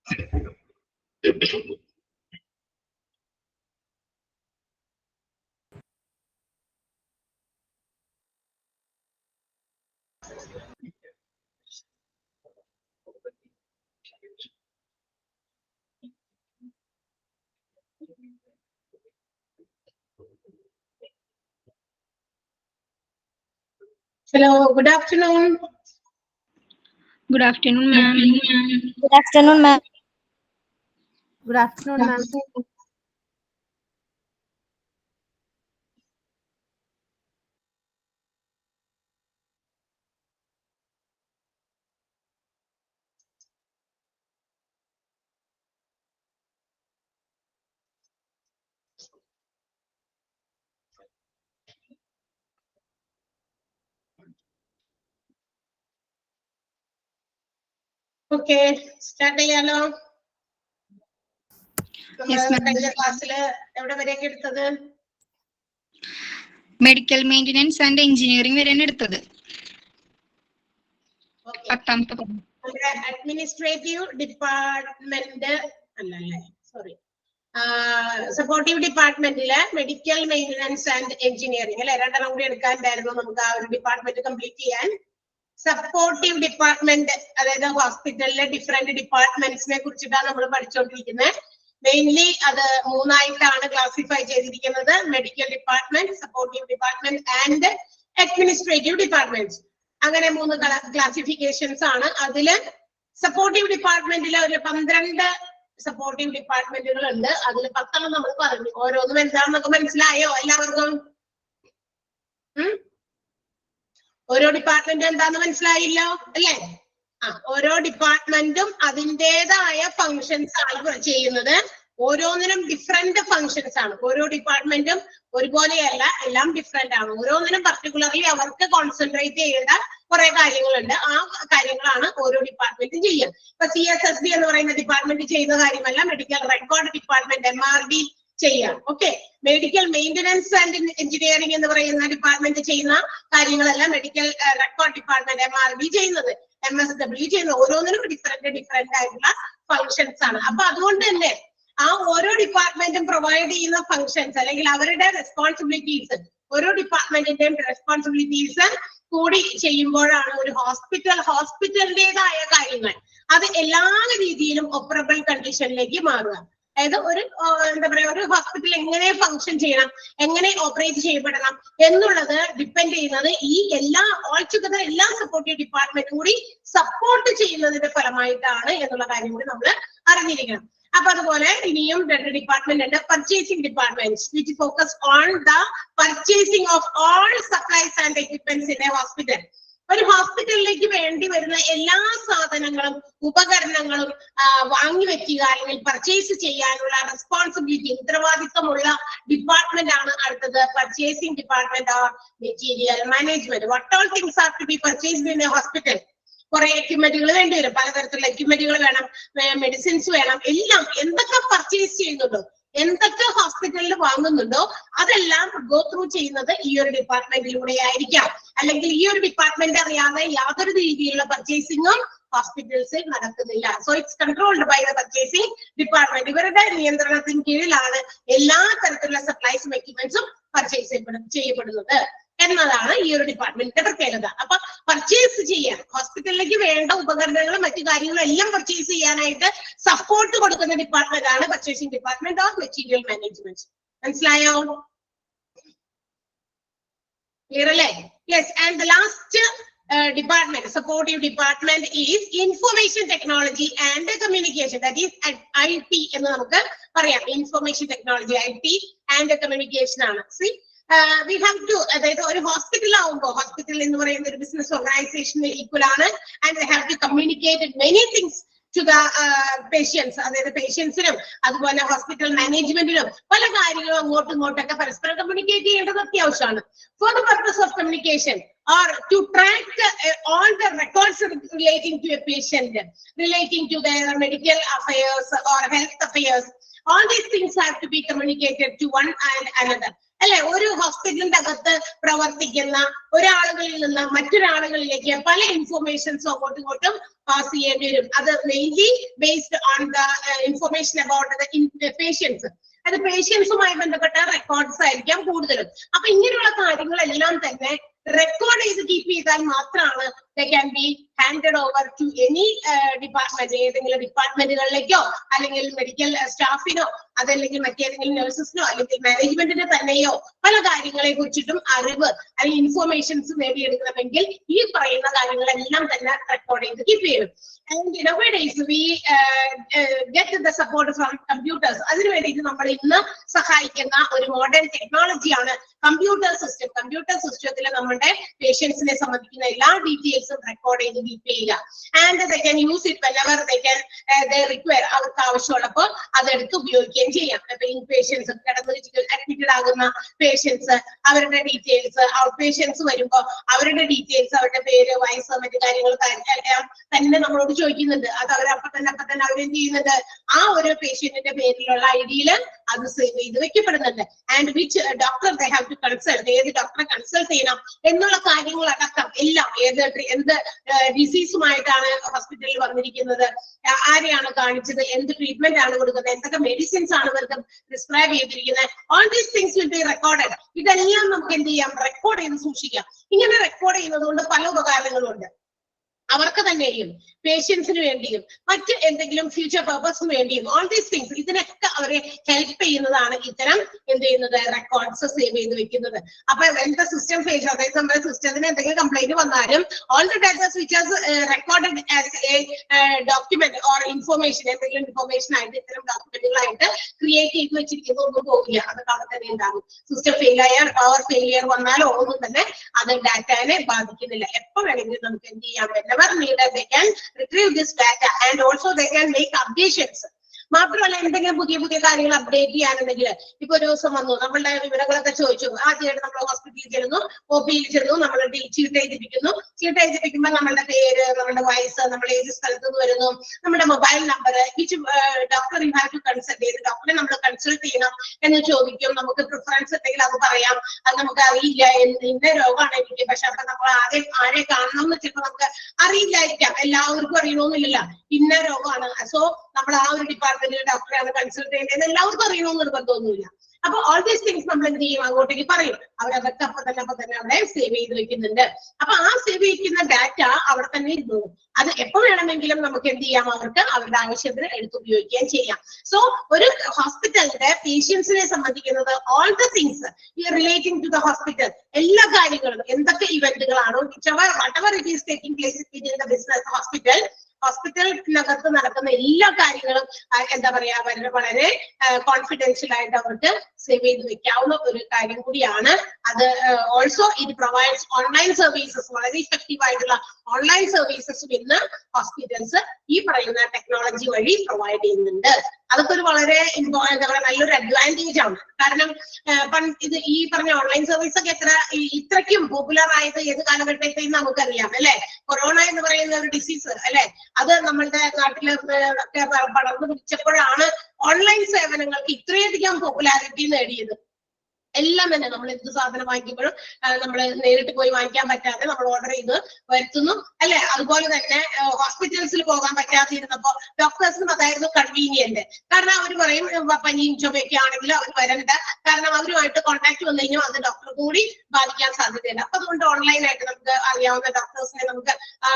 Hello, good afternoon. Good afternoon, ma'am. Good afternoon, ma'am. Good afternoon, ma'am. Okay, start ചെയ്യാലോ. Yes, ma'am. കഴിഞ്ഞ ക്ലാസ്സില് എവിടെ വരെയൊക്കെ എടുത്തത്? മെഡിക്കൽ മെയിൻ്റനൻസ് ആൻഡ് എഞ്ചിനീയറിംഗ് വരെയാണ് എടുത്തത്. നമ്മുടെ അഡ്മിനിസ്ട്രേറ്റീവ് ഡിപ്പാർട്ട്മെന്റ് അല്ലല്ലേ, സോറി, സപ്പോർട്ടീവ് ഡിപ്പാർട്ട്മെന്റില് മെഡിക്കൽ മെയിൻ്റനൻസ് ആൻഡ് എഞ്ചിനീയറിംഗ് അല്ലെ, രണ്ടെണ്ണം കൂടി എടുക്കാനുണ്ടായിരുന്നു നമുക്ക് ആ ഒരു ഡിപ്പാർട്ട്മെന്റ് കംപ്ലീറ്റ് ചെയ്യാൻ. സപ്പോർട്ടീവ് ഡിപ്പാർട്ട്മെന്റ്, അതായത് ഹോസ്പിറ്റലിലെ ഡിഫറെന്റ് ഡിപ്പാർട്ട്മെന്റ്സിനെ കുറിച്ചിട്ടാണ് നമ്മൾ പഠിച്ചുകൊണ്ടിരിക്കുന്നത്. മെയിൻലി അത് മൂന്നായിട്ടാണ് ക്ലാസിഫൈ ചെയ്തിരിക്കുന്നത്: medical department, supportive department and administrative department. അങ്ങനെ മൂന്ന് ക്ലാസിഫിക്കേഷൻസ് ആണ്. അതില് സപ്പോർട്ടീവ് ഡിപ്പാർട്ട്മെന്റിൽ ഒരു 12 സപ്പോർട്ടീവ് ഡിപ്പാർട്ട്മെന്റുകൾ ഉണ്ട്. അതിൽ 10 നമ്മൾ പറഞ്ഞു. ഓരോന്നും എന്താണെന്നൊക്കെ മനസ്സിലായോ എല്ലാവർക്കും? ഓരോ ഡിപ്പാർട്ട്മെന്റ് എന്താന്ന് മനസ്സിലായില്ലോ അല്ലേ? ഓരോ ഡിപ്പാർട്ട്മെന്റും അതിൻ്റെതായ ഫങ്ഷൻസ് ആണ് ചെയ്യുന്നത്. ഓരോന്നിനും ഡിഫറെന്റ് ഫങ്ഷൻസ് ആണ്. ഓരോ ഡിപ്പാർട്ട്മെന്റും ഒരുപോലെയല്ല, എല്ലാം ഡിഫറെന്റ് ആണ്. ഓരോന്നിനും പർട്ടിക്കുലർലി അവർക്ക് കോൺസെൻട്രേറ്റ് ചെയ്യേണ്ട കുറെ കാര്യങ്ങളുണ്ട്. ആ കാര്യങ്ങളാണ് ഓരോ ഡിപ്പാർട്ട്മെന്റും ചെയ്യുക. ഇപ്പൊ CSSB എന്ന് പറയുന്ന ഡിപ്പാർട്ട്മെന്റ് ചെയ്യുന്ന കാര്യമല്ല മെഡിക്കൽ റെക്കോർഡ് ഡിപ്പാർട്ട്മെന്റ് MRD ചെയ്യാം. Okay, medical maintenance and engineering എന്ന് പറയുന്ന ഡിപ്പാർട്ട്മെന്റ് ചെയ്യുന്ന കാര്യങ്ങളല്ല മെഡിക്കൽ റെക്കോർഡ് ഡിപ്പാർട്ട്മെന്റ് MRD ചെയ്യുന്നത്, MSW ചെയ്യുന്നത്. ഓരോന്നിനും ഡിഫറെന്റ് ആയിട്ടുള്ള ഫങ്ഷൻസ് ആണ്. അപ്പൊ അതുകൊണ്ട് തന്നെ ആ ഓരോ ഡിപ്പാർട്ട്മെന്റും പ്രൊവൈഡ് ചെയ്യുന്ന ഫങ്ഷൻസ് അല്ലെങ്കിൽ അവരുടെ റെസ്പോൺസിബിലിറ്റീസ്, ഓരോ ഡിപ്പാർട്ട്മെന്റിന്റെയും റെസ്പോൺസിബിലിറ്റീസ് കൂടി ചെയ്യുമ്പോഴാണ് ഒരു ഹോസ്പിറ്റലിന്റേതായ കാര്യങ്ങൾ അത് എല്ലാ രീതിയിലും ഓപ്പറബിൾ കണ്ടീഷനിലേക്ക് മാറുക. അതായത് ഒരു എന്താ പറയാ, ഒരു ഹോസ്പിറ്റൽ എങ്ങനെ ഫങ്ഷൻ ചെയ്യണം, എങ്ങനെ ഓപ്പറേറ്റ് ചെയ്യപ്പെടണം എന്നുള്ളത് ഡിപ്പെൻഡ് ചെയ്യുന്നത് ഈ ഓൾ ടുഗദർ എല്ലാ സപ്പോർട്ടീവ് ഡിപ്പാർട്ട്മെന്റും കൂടി സപ്പോർട്ട് ചെയ്യുന്നതിന്റെ ഫലമായിട്ടാണ് എന്നുള്ള കാര്യം കൂടി നമ്മൾ അറിഞ്ഞിരിക്കണം. അപ്പൊ അതുപോലെ ഇനിയും 2 ഡിപ്പാർട്ട്മെന്റ് ഉണ്ട്. Purchasing department which focus on the purchasing of all supplies and equipments in a hospital. ഒരു ഹോസ്പിറ്റലിലേക്ക് വേണ്ടി വരുന്ന എല്ലാ സാധനങ്ങളും ഉപകരണങ്ങളും വാങ്ങിവെക്കുക അല്ലെങ്കിൽ പർച്ചേസ് ചെയ്യാനുള്ള റെസ്പോൺസിബിലിറ്റി, ഉത്തരവാദിത്തമുള്ള ഡിപ്പാർട്ട്മെന്റ് ആണ് അടുത്തത് purchasing department or material management. What all things are to be purchased in a hospital. കുറെ എക്യുപ്മെന്റുകൾ വേണ്ടി വരും, പലതരത്തിലുള്ള എക്യുപ്മെന്റുകൾ വേണം, മെഡിസിൻസ് വേണം, എല്ലാം എന്തൊക്കെ പർച്ചേസ് ചെയ്യുന്നുണ്ടോ, എന്തൊക്കെ ഹോസ്പിറ്റലിൽ വാങ്ങുന്നുണ്ടോ അതെല്ലാം ഗോ ത്രൂ ചെയ്യുന്നത് ഈ ഒരു ഡിപ്പാർട്ട്മെന്റിലൂടെ ആയിരിക്കാം. അല്ലെങ്കിൽ ഈ ഒരു ഡിപ്പാർട്ട്മെന്റ് അറിയാതെ യാതൊരു രീതിയിലുള്ള പർച്ചേസിംഗും ഹോസ്പിറ്റൽസിൽ നടക്കുന്നില്ല. So it's controlled by the purchasing department. ഇവരുടെ നിയന്ത്രണത്തിന് കീഴിലാണ് എല്ലാ തരത്തിലുള്ള സപ്ലൈസും എക്യുപ്മെന്റ്സും പർച്ചേസ് ചെയ്യപ്പെടുന്നത് എന്നതാണ് ഈ ഒരു ഡിപ്പാർട്ട്മെന്റിന്റെ പ്രത്യേകത. അപ്പൊ പർച്ചേസ് ചെയ്യാൻ, ഹോസ്പിറ്റലിലേക്ക് വേണ്ട ഉപകരണങ്ങളും മറ്റു കാര്യങ്ങളും എല്ലാം പർച്ചേസ് ചെയ്യാനായിട്ട് സപ്പോർട്ട് കൊടുക്കുന്ന ഡിപ്പാർട്ട്മെന്റ് ആണ് purchasing department of material management. മനസ്സിലായോ? ക്ലിയർ അല്ലേ? Yes. And the last department, supportive department is information technology and communication, that is IT എന്ന് നമുക്ക് പറയാം. information technology, IT and communication ആണ്. See, we have to, അതായത് ഒരു hospital ആവുമ്പോൾ, hospital എന്ന് പറയുന്ന ഒരു ബിസിനസ് ഓർഗനൈസേഷന് ഈക്വൽ ആണ്. And they have to communicate many things to the patients. അതായത് പേഷ്യൻസിനും അതുപോലെ ഹോസ്പിറ്റൽ മാനേജ്മെന്റിനും പല കാര്യങ്ങളും അങ്ങോട്ടും ഇങ്ങോട്ടൊക്കെ പരസ്പരം കമ്മ്യൂണിക്കേറ്റ് ചെയ്യേണ്ടത് അത്യാവശ്യമാണ്. For the purpose of communication or to track all the records relating to a patient, relating to their medical affairs or health affairs, all these things have to be communicated to one and another. അല്ലെ? ഒരു ഹോസ്പിറ്റലിന്റെ അകത്ത് പ്രവർത്തിക്കുന്ന ഒരാളുകളിൽ നിന്ന് മറ്റൊരാളുകളിലേക്ക് പല ഇൻഫോർമേഷൻസും അങ്ങോട്ടും ഇങ്ങോട്ടും pass ചെയ്യേണ്ടി വരും. അത് mainly based on the information about the patients. അത് പേഷ്യൻസുമായി ബന്ധപ്പെട്ട റെക്കോർഡ്സ് ആയിരിക്കാം കൂടുതലും. അപ്പൊ ഇങ്ങനെയുള്ള കാര്യങ്ങളെല്ലാം തന്നെ റെക്കോർഡ് ചെയ്ത് കീപ്പ് ചെയ്താൽ മാത്രമാണ് they can be handed over to any department. ഏതെങ്കിലും ഡിപ്പാർട്ട്മെന്റുകളിലേക്കോ അല്ലെങ്കിൽ മെഡിക്കൽ സ്റ്റാഫിനോ അതല്ലെങ്കിൽ മറ്റേതെങ്കിലും നഴ്സസിനോ അല്ലെങ്കിൽ മാനേജ്മെന്റിന് തന്നെയോ പല കാര്യങ്ങളെ കുറിച്ചിട്ടും അറിവ് അല്ലെങ്കിൽ ഇൻഫോർമേഷൻസ് നേടിയെടുക്കണമെങ്കിൽ ഈ പറയുന്ന കാര്യങ്ങളെല്ലാം തന്നെ റെക്കോർഡ് ചെയ്ത് കീപ്പ് ചെയ്യും. And nowadays we get the support from computers. അതിനു വേണ്ടിയിട്ട് നമ്മൾ ഇന്ന് സഹായിക്കുന്ന ഒരു മോഡേൺ ടെക്നോളജിയാണ് കമ്പ്യൂട്ടർ സിസ്റ്റം. കമ്പ്യൂട്ടർ സിസ്റ്റത്തിൽ നമ്മുടെ പേഷ്യൻസിനെ സംബന്ധിക്കുന്ന എല്ലാ ഡീറ്റെയിൽസും റെക്കോർഡ് ചെയ്ത് കീപ്പ് ചെയ്യുക. And they can use it whenever they require. അവർക്ക് ആവശ്യമുള്ളപ്പോൾ അതെടുത്ത് ഉപയോഗിക്കുകയും ചെയ്യാം. ഇപ്പൊ ഇൻ പേഷ്യൻസ് അഡ്മിറ്റഡ് ആകുന്ന പേഷ്യൻസ് അവരുടെ ഡീറ്റെയിൽസ്, ഔട്ട് പേഷ്യൻസ് വരുമ്പോൾ അവരുടെ ഡീറ്റെയിൽസ്, അവരുടെ പേര്, വയസ്സ്, മറ്റു കാര്യങ്ങൾ തന്നെ നമ്മളോട് ചോദിക്കുന്നുണ്ട്. അത് അവരപ്പൊ തന്നെ അവരെന്ത് ചെയ്യുന്നുണ്ട്, ആ ഒരു പേഷ്യന്റിന്റെ പേരിലുള്ള ഐഡിയിൽ അത് സേവ് ചെയ്ത് വെക്കപ്പെടുന്നുണ്ട്. And which doctor they have to consult, ഏത് ഡോക്ടറെ കൺസൾട്ട് ചെയ്യണം എന്നുള്ള കാര്യങ്ങളടക്കം എല്ലാം, എന്ത് ഡിസീസുമായിട്ടാണ് ഹോസ്പിറ്റലിൽ വന്നിരിക്കുന്നത്, ആരെയാണ് കാണിച്ചത്, എന്ത് ട്രീറ്റ്മെന്റ് ആണ് കൊടുക്കുന്നത്, എന്തൊക്കെ മെഡിസിൻസ് ആണ് ഇവർക്ക് പ്രിസ്ക്രൈബ് ചെയ്തിരിക്കുന്നത്, all these things will be recorded. ഇതെല്ലാം നമുക്ക് എന്ത് ചെയ്യാം, റെക്കോർഡ് ചെയ്ത് സൂക്ഷിക്കാം. ഇങ്ങനെ റെക്കോർഡ് ചെയ്യുന്നത് കൊണ്ട് പല ഉപകാരങ്ങളുണ്ട്. അവർക്ക് തന്നെയും പേഷ്യൻസിന് വേണ്ടിയും മറ്റ് എന്തെങ്കിലും ഫ്യൂച്ചർ പർപ്പസിന് വേണ്ടിയും ഓൾ ദീസ് തിങ്സ് ഇതിനൊക്കെ അവരെ ഹെൽപ്പ് ചെയ്യുന്നതാണ് ഇത്തരം എന്ത് ചെയ്യുന്നത്, റെക്കോർഡ്സ് സേവ് ചെയ്ത് വെക്കുന്നത്. അപ്പൊ എന്താ സിസ്റ്റം ഫെയിൽ, അതായത് നമ്മുടെ സിസ്റ്റത്തിന് എന്തെങ്കിലും കംപ്ലൈന്റ് വന്നാലും all the datas which as recorded as A document or information, എന്തെങ്കിലും ഇൻഫോർമേഷൻ ആയിട്ട് ഇത്തരം ഡോക്യുമെന്റുകളായിട്ട് ക്രിയേറ്റ് ചെയ്ത് വെച്ചിരിക്കുന്നത് ഒന്നും പോകില്ല. അതൊക്കെ അവിടെ തന്നെ ഉണ്ടാകും. സിസ്റ്റം ഫെയിലിയർ, പവർ ഫെയിലിയർ വന്നാലോ ഒന്നും തന്നെ അത് ഡാറ്റാനെ ബാധിക്കുന്നില്ല. എപ്പോ വേണമെങ്കിലും നമുക്ക് എന്ത് ചെയ്യാൻ പറ്റും, needed they can retrieve this data and also they can make updations. മാത്രമല്ല എന്തെങ്കിലും പുതിയ കാര്യങ്ങൾ അപ്ഡേറ്റ് ചെയ്യാനുണ്ടെങ്കിൽ ഇപ്പൊ ഒരു ദിവസം വന്നു, നമ്മളുടെ വിവരങ്ങളൊക്കെ ചോദിച്ചു, ആദ്യമായിട്ട് നമ്മൾ ഹോസ്പിറ്റലിൽ ചെല്ലുന്നു, ഒപിയിൽ ചെല്ലുന്നു, നമ്മൾ ചീട്ട് എഴുതിപ്പിക്കുമ്പോൾ നമ്മളുടെ പേര്, നമ്മുടെ വയസ്സ്, നമ്മൾ ഏത് സ്ഥലത്ത് നിന്ന് വരുന്നു, നമ്മുടെ mobile number, which doctor you have to consult, ഏത് ഡോക്ടറെ നമ്മൾ കൺസൾട്ട് ചെയ്യണം എന്ന് ചോദിക്കും. നമുക്ക് പ്രിഫറൻസ് ഉണ്ടെങ്കിൽ അത് പറയാം. അത് നമുക്ക് അറിയില്ല, ഇന്ന രോഗമാണ് എനിക്ക്, പക്ഷെ അപ്പൊ നമ്മൾ ആരെ കാണണം എന്ന് വെച്ചിട്ട് നമുക്ക് അറിയില്ലായിരിക്കാം, എല്ലാവർക്കും അറിയണമെന്നില്ല ഇന്ന രോഗമാണ്. സോ നമ്മൾ ആ ഒരു ഡിപ്പാർട്ട്മെന്റിലെ ഡോക്ടറെയാണ് കൺസൾട്ട് ചെയ്യേണ്ടത് എല്ലാവർക്കും അറിയണമെന്ന് നിർബന്ധമൊന്നുമില്ല. അപ്പൊ ഓൾ ദീസ് തിങ്സ് നമ്മൾ എന്ത് ചെയ്യും, അങ്ങോട്ടേക്ക് പറയും. അവരതൊക്കെ അപ്പൊ തന്നെ അവിടെ സേവ് ചെയ്ത് വെക്കുന്നുണ്ട്. അപ്പൊ ആ സേവ് ചെയ്യുന്ന ഡാറ്റ അവിടെ തന്നെ ഇരുന്നു. അത് എപ്പോ വേണമെങ്കിലും നമുക്ക് എന്ത് ചെയ്യാം, അവർക്ക് അവരുടെ ആവശ്യത്തിന് എടുത്ത് ഉപയോഗിക്കുകയും ചെയ്യാം. സോ ഒരു ഹോസ്പിറ്റലിന്റെ പേഷ്യൻസിനെ സംബന്ധിക്കുന്നത് all the things relating to the hospital, എല്ലാ കാര്യങ്ങളും എന്തൊക്കെ ഇവന്റുകളാണോ, whatever it is taking place within the business hospital, ഹോസ്പിറ്റലിനകത്ത് നടക്കുന്ന എല്ലാ കാര്യങ്ങളും എന്താ പറയാ, വളരെ കോൺഫിഡൻഷ്യൽ ആയിട്ട് അവർക്ക് സേവ് ചെയ്ത് വെക്കാവുന്ന ഒരു കാര്യം കൂടിയാണ് അത്. ഓൾസോ ഇത് പ്രൊവൈഡ്സ് ഓൺലൈൻ സർവീസസ്, വളരെ ഇഫക്റ്റീവ് ആയിട്ടുള്ള ഓൺലൈൻ സർവീസസും ഇന്ന് ഹോസ്പിറ്റൽസ് ഈ പറയുന്ന ടെക്നോളജി വഴി പ്രൊവൈഡ് ചെയ്യുന്നുണ്ട്. അതൊക്കെ ഒരു വളരെ എന്താ പറയുക നല്ലൊരു അഡ്വാൻറ്റേജ് ആണ്. കാരണം ഇത് ഈ പറഞ്ഞ ഓൺലൈൻ സർവീസ് ഒക്കെ ഇത്രയ്ക്കും പോപ്പുലർ ആയത് ഏത് കാലഘട്ടത്തിൽ നമുക്കറിയാം അല്ലെ. കൊറോണ എന്ന് പറയുന്ന ഒരു ഡിസീസ് അല്ലെ, അത് നമ്മളുടെ നാട്ടില് ഒക്കെ പടർന്നു പിടിച്ചപ്പോഴാണ് ഓൺലൈൻ സേവനങ്ങൾക്ക് ഇത്രയധികം പോപ്പുലാരിറ്റി നേടിയത്. എല്ലാം തന്നെ നമ്മൾ എന്ത് സാധനം വാങ്ങിക്കുമ്പോഴും നമ്മൾ നേരിട്ട് പോയി വാങ്ങിക്കാൻ പറ്റാതെ നമ്മൾ ഓർഡർ ചെയ്ത് വരുത്തുന്നു അല്ലെ. അതുപോലെ തന്നെ ഹോസ്പിറ്റൽസിൽ പോകാൻ പറ്റാതിരുന്നപ്പോ ഡോക്ടേഴ്സിനും അതായിരുന്നു കൺവീനിയന്റ്. കാരണം അവർ പറയും പനിയും ചുമയൊക്കെ ആണെങ്കിലും അവർ വരണ്ട, കാരണം അവരുമായിട്ട് കോൺടാക്ട് വന്നു കഴിഞ്ഞാൽ അത് ഡോക്ടർ കൂടി ബാധിക്കാൻ സാധ്യതയുണ്ട്. അപ്പൊ അതുകൊണ്ട് ഓൺലൈനായിട്ട് നമുക്ക് അറിയാവുന്ന ഡോക്ടേഴ്സിനെ നമുക്ക്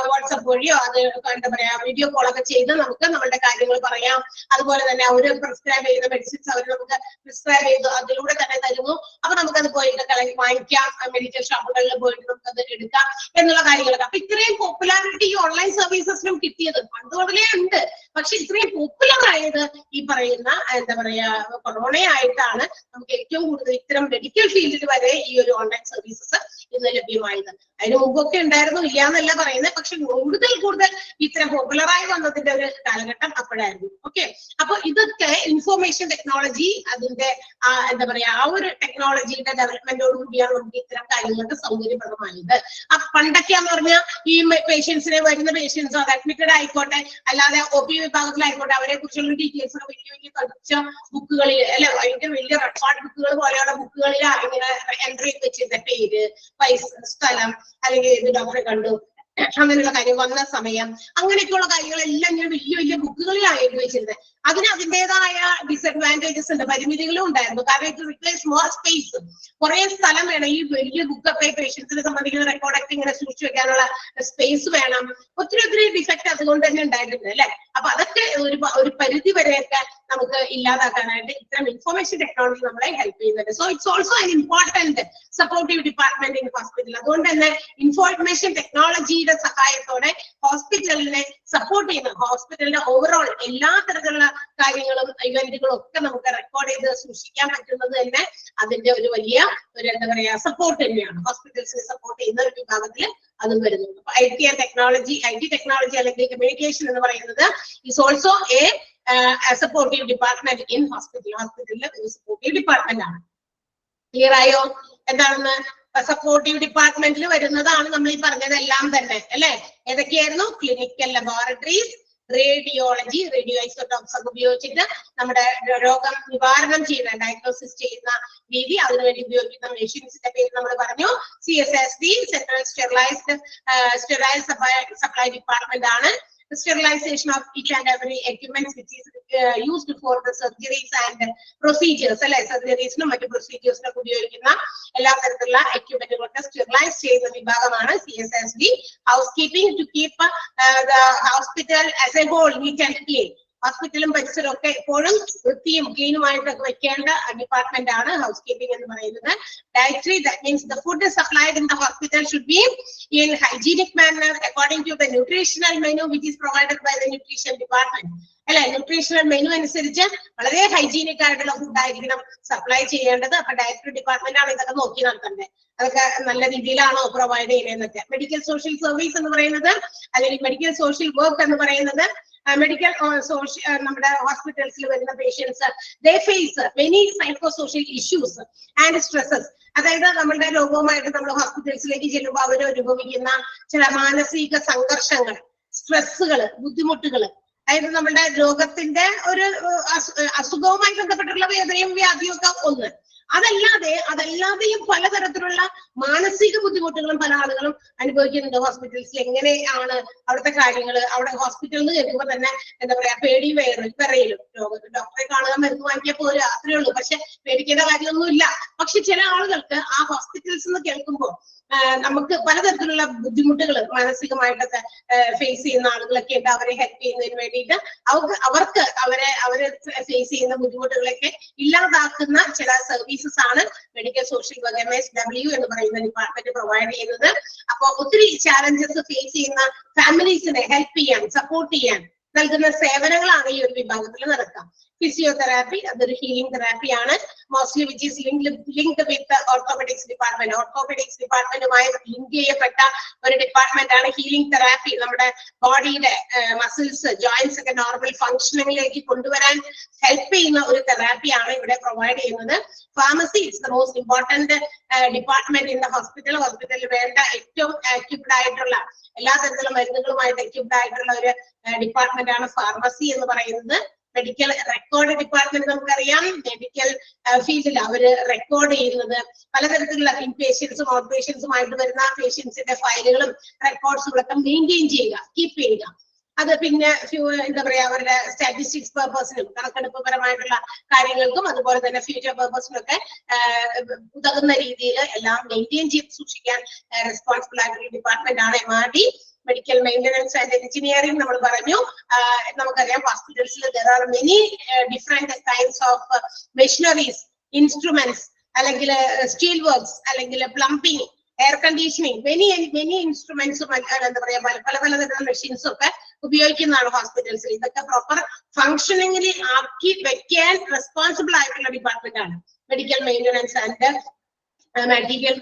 വാട്സപ്പ് വഴിയോ അത് എന്താ പറയാ വീഡിയോ കോളൊക്കെ ചെയ്ത് നമുക്ക് നമ്മളുടെ കാര്യങ്ങൾ പറയാം. അതുപോലെ തന്നെ അവർ പ്രിസ്ക്രൈബ് ചെയ്യുന്ന മെഡിസിൻസ് അവർ നമുക്ക് പ്രിസ്ക്രൈബ് ചെയ്ത് അതിലൂടെ തന്നെ തരുന്നു. അപ്പൊ നമുക്കത് പോയിട്ട് വാങ്ങിക്കാം, മെഡിക്കൽ ഷോപ്പുകളിൽ പോയിട്ട് നമുക്കത് എടുക്കാം എന്നുള്ള കാര്യങ്ങളൊക്കെ. അപ്പൊ ഇത്രയും പോപ്പുലാരിറ്റി ഈ ഓൺലൈൻ സർവീസസിനും കിട്ടിയത് പണ്ട് മുതലേ ഉണ്ട്. പക്ഷെ ഇത്രയും പോപ്പുലർ ആയത് ഈ പറയുന്ന എന്താ പറയാ കൊറോണയായിട്ടാണ് നമുക്ക് ഏറ്റവും കൂടുതൽ ഇത്തരം മെഡിക്കൽ ഫീൽഡിൽ വരെ ഈ ഒരു ഓൺലൈൻ സർവീസസ് ഇന്ന് ലഭ്യമായത്. അതിന് മുമ്പൊക്കെ ഉണ്ടായിരുന്നു, ഇല്ല എന്നല്ല പറയുന്നത്, പക്ഷെ കൂടുതൽ ഇത്തരം പോപ്പുലറായി വന്നതിന്റെ ഒരു കാലഘട്ടം അപ്പോഴായിരുന്നു. ഓക്കെ, അപ്പൊ ഇതൊക്കെ ഇൻഫോർമേഷൻ ടെക്നോളജി അതിന്റെ എന്താ പറയാ ആ ഒരു ടെക്നോളജിയുടെ ഡെവലപ്മെന്റോട് കൂടിയാണ് നമുക്ക് ഇത്തരം കാര്യങ്ങൾക്ക് സൗകര്യപ്രദമായത്. പണ്ടൊക്കെ എന്ന് പറഞ്ഞാൽ ഈ പേഷ്യൻസിനെ വരുന്ന പേഷ്യൻസോ അത് അഡ്മിറ്റഡ് ആയിക്കോട്ടെ അല്ലാതെ OP വിഭാഗത്തിലായിക്കോട്ടെ അവരെ കുറിച്ചുള്ള ഡീറ്റെയിൽസ് വലിയ പഠിച്ച ബുക്കുകളിൽ അല്ലെ ഭയങ്കര വലിയ റെക്കോർഡ് ബുക്കുകൾ പോലെയുള്ള ബുക്കുകളിൽ ഇങ്ങനെ എൻട്രി ചെയ്ത് വെച്ചിരുന്ന പേര്, പൈസ, സ്ഥലം, അല്ലെങ്കിൽ ഇത് ഡോക്ടറെ കണ്ടു, അങ്ങനെയുള്ള കാര്യം, വന്ന സമയം, അങ്ങനെയൊക്കെയുള്ള കാര്യങ്ങളെല്ലാം ഇങ്ങനെ വലിയ ബുക്കുകളിലാണ് എഴുതി വെച്ചിരുന്നത്. അതിന് അതിൻ്റെതായ ഡിസഡ്വാൻറ്റേജസ് ഉണ്ട്, പരിമിതികളും ഉണ്ടായിരുന്നു. കാരണം ഇത് റിപ്ലേസ് മോർ സ്പേസ്, കുറെ സ്ഥലം വേണം ഈ വലിയ ബുക്കൊക്കെ പേഷ്യൻസിനെ സംബന്ധിക്കുന്ന റെക്കോർഡൊക്കെ ഇങ്ങനെ സൂക്ഷിച്ചു വെക്കാനുള്ള സ്പേസ് വേണം. ഒത്തിരി ഡിഫക്റ്റ് അതുകൊണ്ട് തന്നെ ഉണ്ടായിട്ടുണ്ട് അല്ലെ. അപ്പൊ അതൊക്കെ ഒരു പരിധി വരെയൊക്കെ നമുക്ക് ഇല്ലാതാക്കാനായിട്ട് ഇത്തരം ഇൻഫോർമേഷൻ ടെക്നോളജി നമ്മളെ ഹെൽപ്പ് ചെയ്യുന്നുണ്ട്. So it's also an important supportive department in hospital. അതുകൊണ്ട് തന്നെ ഇൻഫോർമേഷൻ ടെക്നോളജിയുടെ സഹായത്തോടെ ഹോസ്പിറ്റലിനെ സപ്പോർട്ട് ചെയ്യുന്ന, ഹോസ്പിറ്റലിന്റെ ഓവറോൾ എല്ലാ തരത്തിലുള്ള കാര്യങ്ങളും ഇവന്റുകളും ഒക്കെ നമുക്ക് റെക്കോർഡ് ചെയ്ത് സൂക്ഷിക്കാൻ പറ്റുന്നത് തന്നെ അതിന്റെ ഒരു വലിയ എന്താ പറയാ സപ്പോർട്ട് തന്നെയാണ്. ഹോസ്പിറ്റൽസിനെ സപ്പോർട്ട് ചെയ്യുന്ന ഒരു വിഭാഗത്തിൽ അതും വരുന്നുണ്ട്. അപ്പൊ IT ടെക്നോളജി അല്ലെങ്കിൽ കമ്മ്യൂണിക്കേഷൻ എന്ന് പറയുന്നത് is also A supportive department in hospital. ഹോസ്പിറ്റലിലെ ഒരു സപ്പോർട്ടീവ് ഡിപ്പാർട്ട്മെന്റ് ആണ്. ക്ലിയർ ആയോ എന്താണെന്ന്? സപ്പോർട്ടീവ് ഡിപ്പാർട്ട്മെന്റിൽ വരുന്നതാണ് നമ്മൾ ഈ പറഞ്ഞതെല്ലാം തന്നെ അല്ലെ. ഏതൊക്കെയായിരുന്നു? Clinical laboratories, radiology, radio isotopes ഒക്കെ ഉപയോഗിച്ചിട്ട് നമ്മുടെ രോഗം നിവാരണം ചെയ്യുന്ന, ഡയഗ്നോസിസ് ചെയ്യുന്ന രീതി, അതിനുവേണ്ടി ഉപയോഗിക്കുന്ന മെഷീൻസിന്റെ പേര് നമ്മൾ പറഞ്ഞു. CSSD, central sterile supply department ആണ്. Sterilization of each and every equipment which is used for the surgeries and procedures അല്ലെ. സർജറീസിനും മറ്റു പ്രൊസീജിയേഴ്സിനും ഉപയോഗിക്കുന്ന എല്ലാ തരത്തിലുള്ള എക്യുപ്മെന്റുകളൊക്കെ സ്റ്റെറിലൈസ് ചെയ്യുന്ന വിഭാഗമാണ് CSSD. Housekeeping, to keep the hospital as a whole neat and clean. ഹോസ്പിറ്റലും പരിസരവും ഒക്കെ എപ്പോഴും വൃത്തിയും ക്ലീനുമായിട്ടൊക്കെ വെക്കേണ്ട ഡിപ്പാർട്ട്മെന്റ് ആണ് ഹൗസ് കീപ്പിംഗ് എന്ന് പറയുന്നത്. Dietary, that means the food supplied in the hospital should be in hygienic manner according to the nutritional menu which is provided by the nutrition department. അല്ലെ, ന്യൂട്രീഷണൽ മെനു അനുസരിച്ച് വളരെ hygienic ആയിട്ടുള്ള food ആയിരിക്കണം supply ചെയ്യേണ്ടത്. അപ്പൊ dietary department ആണ് ഇതൊക്കെ നോക്കി നടത്തേണ്ടത്. അതൊക്കെ നല്ല രീതിയിലാണോ പ്രൊവൈഡ് ചെയ്യുന്നതെന്നൊക്കെ. മെഡിക്കൽ സോഷ്യൽ സർവീസ് എന്ന് പറയുന്നത് അല്ലെങ്കിൽ മെഡിക്കൽ സോഷ്യൽ വർക്ക് എന്ന് പറയുന്നത് മെഡിക്കൽ നമ്മുടെ ഹോസ്പിറ്റൽസിൽ വരുന്ന patients they face many psychosocial issues and stresses. അതായത് നമ്മളുടെ രോഗവുമായിട്ട് നമ്മൾ ഹോസ്പിറ്റൽസിലേക്ക് ചെല്ലുമ്പോൾ അവർ അനുഭവിക്കുന്ന ചില മാനസിക സംഘർഷങ്ങൾ, സ്ട്രെസ്സുകൾ, ബുദ്ധിമുട്ടുകൾ, അതായത് നമ്മുടെ രോഗത്തിന്റെ ഒരു അസുഖവുമായി ബന്ധപ്പെട്ടുള്ള വേദനയും വ്യാധിയും ഒക്കെ ഒന്ന്. അതല്ലാതെയും പലതരത്തിലുള്ള മാനസിക ബുദ്ധിമുട്ടുകളും പല ആളുകളും അനുഭവിക്കുന്നുണ്ട് ഹോസ്പിറ്റൽസിൽ. എങ്ങനെയാണ് അവിടുത്തെ കാര്യങ്ങൾ? അവിടെ ഹോസ്പിറ്റലിൽ നിന്ന് കേൾക്കുമ്പോൾ തന്നെ എന്താ പറയാ പേടി വിറയിലും. ഡോക്ടറെ കാണുക, മരുന്ന് വാങ്ങിക്കാൻ പോലും അത്രേ ഉള്ളൂ. പക്ഷെ പേടിക്കേണ്ട കാര്യമൊന്നുമില്ല. പക്ഷെ ചില ആളുകൾക്ക് ആ ഹോസ്പിറ്റൽസ് എന്ന് കേൾക്കുമ്പോൾ നമുക്ക് പലതരത്തിലുള്ള ബുദ്ധിമുട്ടുകൾ മാനസികമായിട്ടൊക്കെ ഫേസ് ചെയ്യുന്ന ആളുകളൊക്കെ ഉണ്ട്. അവരെ ഹെൽപ്പ് ചെയ്യുന്നതിന് വേണ്ടിയിട്ട് അവർക്ക് അവരെ ഫേസ് ചെയ്യുന്ന ബുദ്ധിമുട്ടുകളൊക്കെ ഇല്ലാതാക്കുന്ന ചില സർവീസസ് ആണ് മെഡിക്കൽ സോഷ്യൽ വർക്ക് MSW എന്ന് പറയുന്ന ഡിപ്പാർട്ട്മെന്റ് പ്രൊവൈഡ് ചെയ്യുന്നത്. അപ്പൊ ഒത്തിരി ചാലഞ്ചസ് ഫേസ് ചെയ്യുന്ന ഫാമിലീസിനെ ഹെൽപ്പ് ചെയ്യാൻ, സപ്പോർട്ട് ചെയ്യാൻ നൽകുന്ന സേവനങ്ങളാണ് ഈ ഒരു വിഭാഗത്തിൽ നടക്കുക. ഫിസിയോതെറാപ്പി, അതൊരു ഹീലിംഗ് തെറാപ്പിയാണ്. Mostly which is linked with orthopaedics department. Orthopaedics ഡിപ്പാർട്ട്മെന്റുമായി ലിങ്ക് ചെയ്യപ്പെട്ട ഒരു ഡിപ്പാർട്ട്മെന്റ് ആണ് ഹീലിംഗ് തെറാപ്പി. നമ്മുടെ ബോഡിയുടെ മസിൽസ്, ജോയിന്റ്സ് ഒക്കെ നോർമൽ ഫംഗ്ഷനിങ്ങിലേക്ക് കൊണ്ടുവരാൻ ഹെൽപ്പ് ചെയ്യുന്ന ഒരു തെറാപ്പിയാണ് ഇവിടെ പ്രൊവൈഡ് ചെയ്യുന്നത്. Pharmacy it's the most important department in the hospital. ഹോസ്പിറ്റലിൽ വേണ്ട ഏറ്റവും എക്യുപ്ഡ് ആയിട്ടുള്ള എല്ലാ തരത്തിലുള്ള മരുന്നുകളുമായിട്ട് എക്യുപ്ഡ് ആയിട്ടുള്ള ഒരു ഡിപ്പാർട്ട്മെന്റ് ആണ് ഫാർമസി എന്ന് പറയുന്നത്. മെഡിക്കൽ റെക്കോർഡ് ഡിപ്പാർട്ട്മെന്റ് നമുക്കറിയാം. മെഡിക്കൽ ഫീൽഡിൽ അവര് റെക്കോർഡ് ചെയ്യുന്നത് പലതരത്തിലുള്ള ഇൻപേഷ്യൻസും ഔട്ട് പേഷ്യൻസുമായിട്ട് വരുന്ന പേഷ്യൻസിന്റെ ഫയലുകളും റെക്കോർഡ്സും ഒക്കെ മെയിൻറ്റെയിൻ ചെയ്യുക, കീപ്പ് ചെയ്യുക. അത് പിന്നെ എന്താ പറയാ അവരുടെ സ്റ്റാറ്റിസ്റ്റിക്സ് പർപ്പസിനും കണക്കെടുപ്പ് പരമായിട്ടുള്ള കാര്യങ്ങൾക്കും അതുപോലെ തന്നെ ഫ്യൂച്ചർ പർപ്പസിനൊക്കെ ഉതകുന്ന രീതിയിൽ എല്ലാം മെയിൻറ്റെയിൻ ചെയ്ത് സൂക്ഷിക്കാൻ റെസ്പോൺസിബിൾ ആയിട്ടുള്ള ഡിപ്പാർട്ട്മെന്റ് ആണ് MRD. Medical maintenance and engineering നമ്മൾ പറഞ്ഞു. നമുക്കറിയാം ഹോസ്പിറ്റൽസിൽ there are many different kinds of machineries, instruments, അല്ലെങ്കിൽ സ്റ്റീൽ വർക്ക്സ്, അല്ലെങ്കിൽ പ്ലംബിംഗ്, എയർ കണ്ടീഷനിങ്, മെനി ഇൻസ്ട്രുമെന്റ്സും എന്താ പറയാ പലതരം മെഷീൻസും ഒക്കെ ഉപയോഗിക്കുന്നതാണ് ഹോസ്പിറ്റൽസിൽ. ഇതൊക്കെ പ്രോപ്പർ ഫംഗ്ഷനിങ്ങിൽ ആക്കി വെക്കാൻ റെസ്പോൺസിബിൾ ആയിട്ടുള്ള ഡിപ്പാർട്ട്മെന്റ് ആണ് medical maintenance and material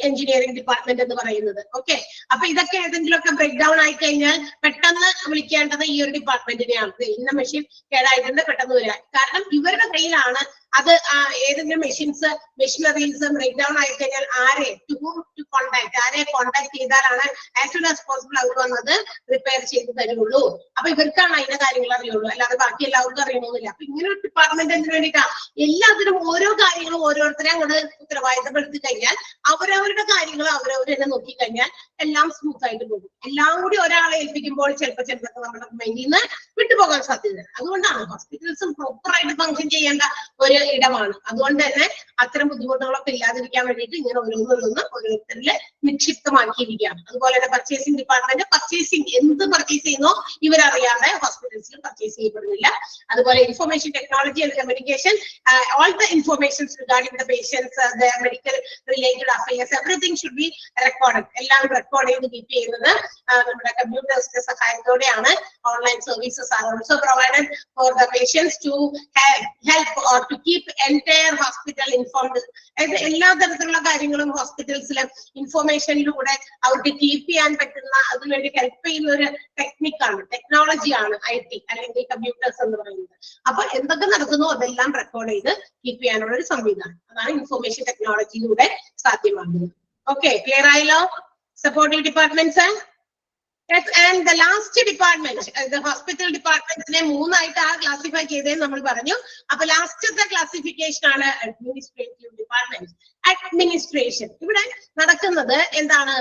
engineering department എന്ന് പറയുന്നത്. ഓക്കെ, അപ്പൊ ഇതൊക്കെ ഏതെങ്കിലുമൊക്കെ ബ്രേക്ക് ഡൗൺ ആയി കഴിഞ്ഞാൽ പെട്ടെന്ന് വിളിക്കേണ്ടത് ഈ ഒരു ഡിപ്പാർട്ട്മെന്റിനെയാണ്. ഇന്ന മെഷീൻ കേടായിട്ടുണ്ട്, പെട്ടെന്ന് വരിക. കാരണം ഇവരുടെ കയ്യിലാണ് അത് ഏതെങ്കിലും മെഷീനറീസ് ബ്രേക്ക് ഡൗൺ ആയി കഴിഞ്ഞാൽ ആരെ കോണ്ടാക്ട് ചെയ്താലാണ് ആസ് സൂൺ ആസ് പോസിബിൾ അവർ വന്നത് റിപ്പയർ ചെയ്ത് തരുള്ളൂ. അപ്പൊ ഇവർക്കാണ് അതിന്റെ കാര്യങ്ങൾ അറിയുള്ളൂ, അല്ലാതെ ബാക്കി എല്ലാവർക്കും അറിയണമെന്നില്ല. അപ്പൊ ഇങ്ങനെ ഒരു ഡിപ്പാർട്ട്മെന്റ് എന്തിനു വേണ്ടിയിട്ടാണ്? എല്ലാത്തിനും ഓരോ കാര്യങ്ങളും ഓരോരുത്തരെ അങ്ങോട്ട് ഉത്തരവാദിത്തപ്പെടുത്തി കഴിഞ്ഞാൽ അവരവരുടെ കാര്യങ്ങൾ അവരവർ തന്നെ നോക്കിക്കഴിഞ്ഞാൽ എല്ലാം സ്മൂത്ത് ആയിട്ട് പോകും. എല്ലാം കൂടി ഒരാളെ ഏൽപ്പിക്കുമ്പോൾ ചിലപ്പോൾ നമ്മുടെ മൈൻഡിൽ നിന്ന് വിട്ടുപോകാൻ സാധ്യത. അതുകൊണ്ടാണ് ഹോസ്പിറ്റൽസും പ്രോപ്പറായിട്ട് ഫംഗ്ഷൻ ചെയ്യേണ്ട ഒരു ഇടമാണ്. അതുകൊണ്ട് തന്നെ അത്തരം ബുദ്ധിമുട്ടുകളൊക്കെ ഇല്ലാതിരിക്കാൻ വേണ്ടിയിട്ട് ഇങ്ങനെ ഓരോരുത്തരില് നിക്ഷിപ്തമാക്കിയിരിക്കുകയാണ്. അതുപോലെ തന്നെ പർച്ചേസിംഗ് ഡിപ്പാർട്ട്മെന്റ് എന്ത് പർച്ചേസ് ചെയ്യുന്നോ ഇവരറിയാതെ ഹോസ്പിറ്റൽസിൽ പർച്ചേസ് ചെയ്യപ്പെടുന്നില്ല. അതുപോലെ information technology and communication, all the informations regarding the patients, their medical related affairs, everything should be recorded. എല്ലാം റെക്കോർഡ് ചെയ്ത് കീപ്പ് ചെയ്യുന്നത് നമ്മുടെ കമ്പ്യൂട്ടേഴ്സിന്റെ സഹായത്തോടെയാണ്. Online services are also provided for the patients to help or to keep entire hospital informed. എല്ലാ തരത്തിലുള്ള കാര്യങ്ങളും ഹോസ്പിറ്റൽസിലെ ഇൻഫർമേഷനിലൂടെ അവർക്ക് keep ചെയ്യാൻ പറ്റുന്ന, അതിനുവേണ്ടി ഹെൽപ്പ് ചെയ്യുന്ന ഒരു ടെക്നിക്കാണ്, ടെക്നോളജിയാണ് IT അല്ലെങ്കിൽ കമ്പ്യൂട്ടേഴ്സ് എന്ന് പറയുന്നത്. അപ്പൊ എന്തൊക്കെ നടക്കുന്നു അതെല്ലാം റെക്കോർഡ് ചെയ്ത് കീപ്പ് ചെയ്യാനുള്ള ഒരു സംവിധാനം, അതാണ് ഇൻഫർമേഷൻ ടെക്നോളജിയിലൂടെ സാധ്യമാകുന്നത്. ഓക്കെ, ക്ലിയർ ആയല്ലോ? Supporting departments. And the last department, the hospital departments ne മൂന്നായിട്ട് ക്ലാസിഫൈ ചെയ്തതെന്ന് നമ്മൾ പറഞ്ഞു. അപ്പൊ ലാസ്റ്റത്തെ ക്ലാസിഫിക്കേഷൻ ആണ് അഡ്മിനിസ്ട്രേറ്റീവ് ഡിപ്പാർട്ട്മെന്റ്. അഡ്മിനിസ്ട്രേഷൻ ഇവിടെ നടക്കുന്നത് എന്താണ്?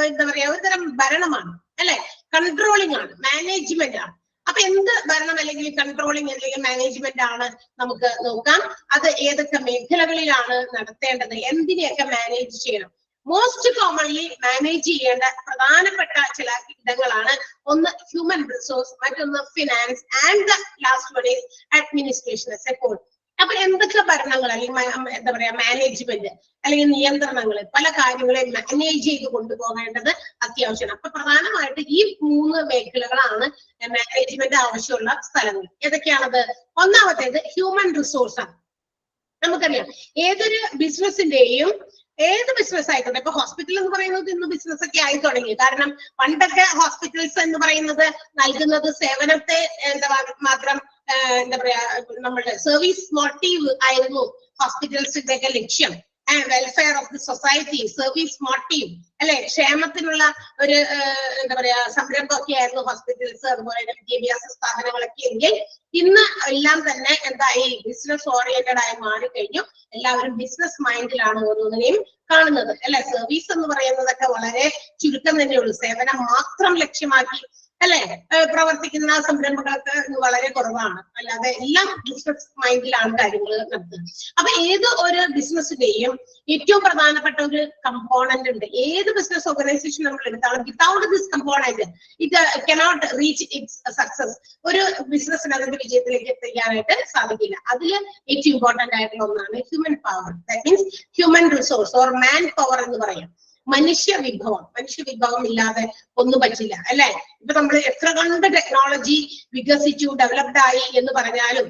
എന്താ പറയാ, ഒരു തരം ഭരണമാണ് അല്ലെ, കൺട്രോളിംഗ് ആണ്, മാനേജ്മെന്റ് ആണ്. അപ്പൊ എന്ത് ഭരണം അല്ലെങ്കിൽ കൺട്രോളിംഗ് അല്ലെങ്കിൽ മാനേജ്മെന്റ് ആണ് നമുക്ക് നോക്കാം. അത് ഏതൊക്കെ മേഖലകളിലാണ് നടത്തേണ്ടത്, എന്തിനെയൊക്കെ മാനേജ് ചെയ്യണം. മോസ്റ്റ് കോമൺലി മാനേജ് ചെയ്യേണ്ട പ്രധാനപ്പെട്ട ചില ഇടങ്ങളാണ്. ഒന്ന് ഹ്യൂമൻ റിസോഴ്സ്, മറ്റൊന്ന് finance, and the last one is administration as a whole. അപ്പൊ എന്തൊക്കെ ഭരണങ്ങൾ അല്ലെങ്കിൽ എന്താ പറയാ മാനേജ്മെന്റ് അല്ലെങ്കിൽ നിയന്ത്രണങ്ങൾ, പല കാര്യങ്ങളെയും മാനേജ് ചെയ്ത് കൊണ്ടുപോകേണ്ടത് അത്യാവശ്യമാണ്. അപ്പൊ പ്രധാനമായിട്ട് ഈ 3 മേഖലകളാണ് മാനേജ്മെന്റ് ആവശ്യമുള്ള സ്ഥലങ്ങൾ. ഏതൊക്കെയാണത്? ഒന്നാമത്തേത് ഹ്യൂമൻ റിസോഴ്സ് ആണ്. നമുക്കറിയാം ഏതൊരു ബിസിനസിന്റെയും, ഏത് ബിസിനസ് ആയിക്കോട്ടെ, ഇപ്പൊ ഹോസ്പിറ്റൽ എന്ന് പറയുന്നത് ഇന്ന് ബിസിനസ് ഒക്കെ ആയി തുടങ്ങി. കാരണം പണ്ടൊക്കെ ഹോസ്പിറ്റൽസ് എന്ന് പറയുന്നത് നൽകുന്നത് സേവനത്തെ മാത്രം എന്താ പറയാ, നമ്മുടെ സർവീസ് മോട്ടീവ് ആയിരുന്നു ഹോസ്പിറ്റൽസിന്റെ ഒക്കെ ലക്ഷ്യം. Welfare of the society, service motive അല്ലെ, ക്ഷേമത്തിനുള്ള ഒരു എന്താ പറയാ സംരംഭമൊക്കെ ആയിരുന്നു ഹോസ്പിറ്റൽസ്, അതുപോലെ തന്നെ വിദ്യാഭ്യാസ സ്ഥാപനങ്ങളൊക്കെ. എങ്കിൽ ഇന്ന് എല്ലാം തന്നെ എന്തായി, ബിസിനസ് ഓറിയന്റഡ് ആയി മാറിക്കഴിഞ്ഞു. എല്ലാവരും ബിസിനസ് മൈൻഡിലാണ് ഓരോന്നിനെയും കാണുന്നത് അല്ലെ. സർവീസ് എന്ന് പറയുന്നതൊക്കെ വളരെ ചുരുക്കം തന്നെയുള്ളൂ. സേവനം മാത്രം ലക്ഷ്യമാക്കി അല്ലെ പ്രവർത്തിക്കുന്ന സംരംഭങ്ങളൊക്കെ വളരെ കുറവാണ്. അല്ലാതെ എല്ലാം ബിസിനസ് മൈൻഡിലാണ് കാര്യങ്ങൾ നടത്തുന്നത്. അപ്പൊ ഏത് ഒരു ബിസിനസിന്റെയും ഏറ്റവും പ്രധാനപ്പെട്ട ഒരു കമ്പോണന്റ് ഉണ്ട്. ഏത് ബിസിനസ് ഓർഗനൈസേഷൻ നമ്മൾ എടുത്താലും without this component it cannot reach it's success. ഒരു ബിസിനസ്സിന് അതിന്റെ വിജയത്തിലേക്ക് എത്തിക്കാനായിട്ട് സാധിക്കില്ല. അതിൽ ഏറ്റവും ഇമ്പോർട്ടന്റ് ആയിട്ടുള്ള ഒന്നാണ് human power. That means human resource or man power എന്ന് പറയാം. മനുഷ്യ വിഭവം ഇല്ലാതെ ഒന്നും പറ്റില്ല അല്ലെ. ഇപ്പൊ നമ്മൾ എത്ര കണ്ട് ടെക്നോളജി വികസിച്ചു ഡെവലപ്ഡ് ആയി എന്ന് പറഞ്ഞാലും